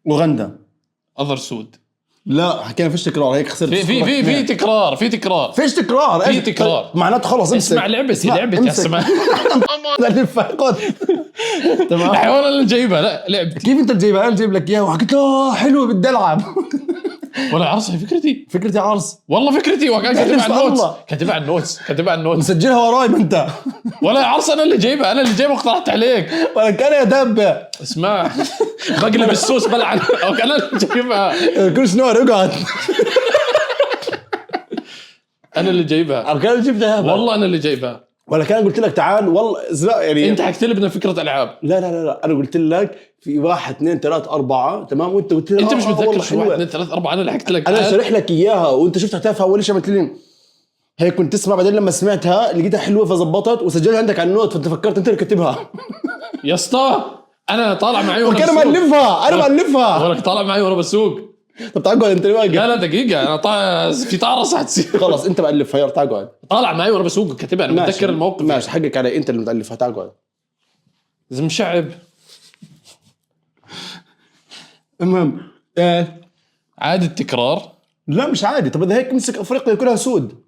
اوغندا أظهر سود. لا حكينا فيش تكرار هيك خسرت. في تكرار. في تكرار. فيش تكرار. في تكرار معناته خلص امسك. اسمع لعبتي يا سماع. تمام. الحيوان اللي جايبها لا لعبتي. كيف انت تجيبها؟ انا جايب لك اياها وحكيت له حلوه بدي العب. ولا عرس. هي فكرتي عرس والله. فكرتي وكان كاتبها على النوتس مسجلها وراي ما انت. ولا عرس. انا اللي جايبها واقترحت عليك. ولا كان يا دبه. اسمع بقلب السوس بلعن او كان انا اللي جايبها. كل شنو اقعد. انا اللي جايبها. كان جبتها والله انا اللي جايبها. ولا كان قلت لك تعال والله يعني انت حكيت لي بدنا فكره العاب. لا انا قلت لك في 1 2 3 4 تمام وانت قلت لي انت مش متذكر شو 1 2 3 4. انا اللي حكيت لك. انا شارح لك اياها وانت شفتها تافهه اول شيء عملت لي هيك كنت تسمع. بعدين لما سمعتها لقيتها حلوه فزبطت وسجلها عندك على النوت فانت فكرت انت اللي كاتبها. يا اسطى انا طالع معي وانا مالفها ولك طالع معي وانا بسوق. طب تعال اقعد انت اللي واقف. لا دقيقه انا في طارص حتصير. خلص انت مالفها. يلا تعال اقعد. طالع معي وانا بسوق كاتبها. انا متذكر الموقف. ماشي حقك علي انت اللي متالفها. تعال اقعد. لازم مشعب. المهم عادي التكرار. لا مش عادي. طب اذا هيك امسك افريقيا كلها سود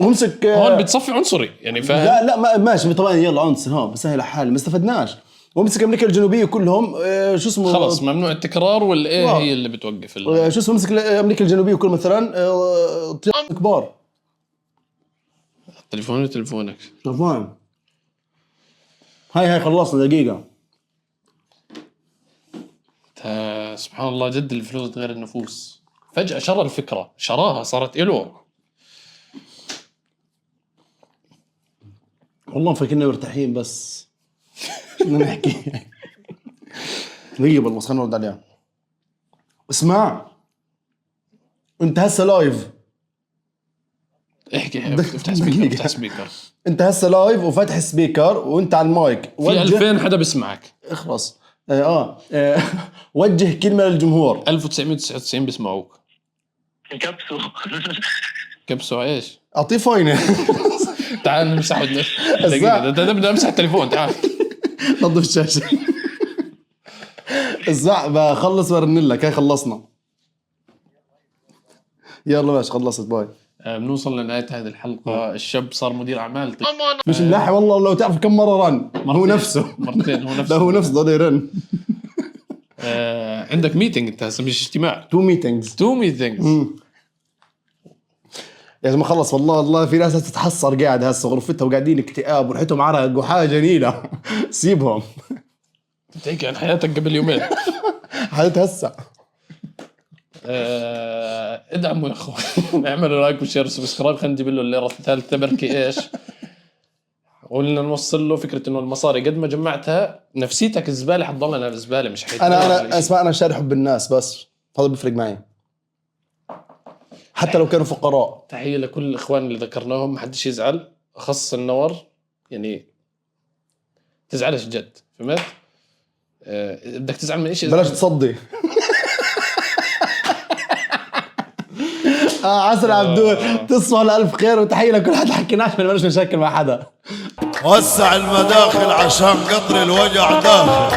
وامسك هون بتصفي عنصري يعني فاهم. لا ماشي طبعا يلا عنصر ها بسهل حالي ما استفدناش. وامسك امريكا الجنوبيه كلهم شو اسمه خلص ممنوع التكرار والايه هي اللي بتوقف شو اسمه امسك امريكا الجنوبيه وكل مثلا طيارات كبار. تليفونك فاهم. هاي خلصنا دقيقه. سبحان الله جد الفلوس تغير النفوس. فجأة شرى الفكرة شراها صارت إله. والله مفكرنا مرتاحين بس بدنا نحكي. دقيقة بالمص خلينا نرد عليها. اسمع انت هسه لايف. احكي افتح سبيكر. انت هسه لايف وفتح سبيكر وانت على المايك. في 2000 حدا بسمعك. اخلص. وجه كلمة للجمهور. 1999 بسمعوك. كبسوا ايش؟ اعطيه فاينة. تعال نمسح دقيقة. بدنا نمسح التليفون. تعال نظف الشاشة. اسمع بخلص ورن لك. هاي خلصنا. يلا باش خلصت. باي. بنوصل لنهاية هذه الحلقة. الشاب صار مدير أعمال. مش ملاحي والله. لو تعرف كم مرة رن. هو نفسه. مرتين هو نفسه. لا هو نفسه ضل يرن. عندك ميتينج انت هسه مش اجتماع. 2 meetings. يا زلمه خلص والله في ناس تتحسر قاعد هسه غرفتها وقاعدين اكتئاب وريحتهم عرق وحاجه نيله. سيبهم. بتحكي عن حياتك قبل يومين. حالتها هسه. ادعموا يا اخوان. اعملوا لايك وشير وسبسكرايب. خلينا نجيب له الليره الثالثه بركي ايش. قلنا نوصل له فكره انه المصاري قد ما جمعتها نفسيتك الزباله حتضل انا الزباله مش حيتطلع. انا اسمع، انا شاري حب الناس بس هذا بيفرق معي حتى لو كانوا فقراء. تحيه لكل الاخوان اللي ذكرناهم، ما حدش يزعل، اخص النور يعني تزعلش جد، فهمت؟ بدك تزعل من شيء بلاش تصدي. عسل عبدول، تصبح الألف خير وتحية لكل حد حكيناش ما بلاش مشاكل مع حدا. وسع المداخل عشان قطر الوجع داخل.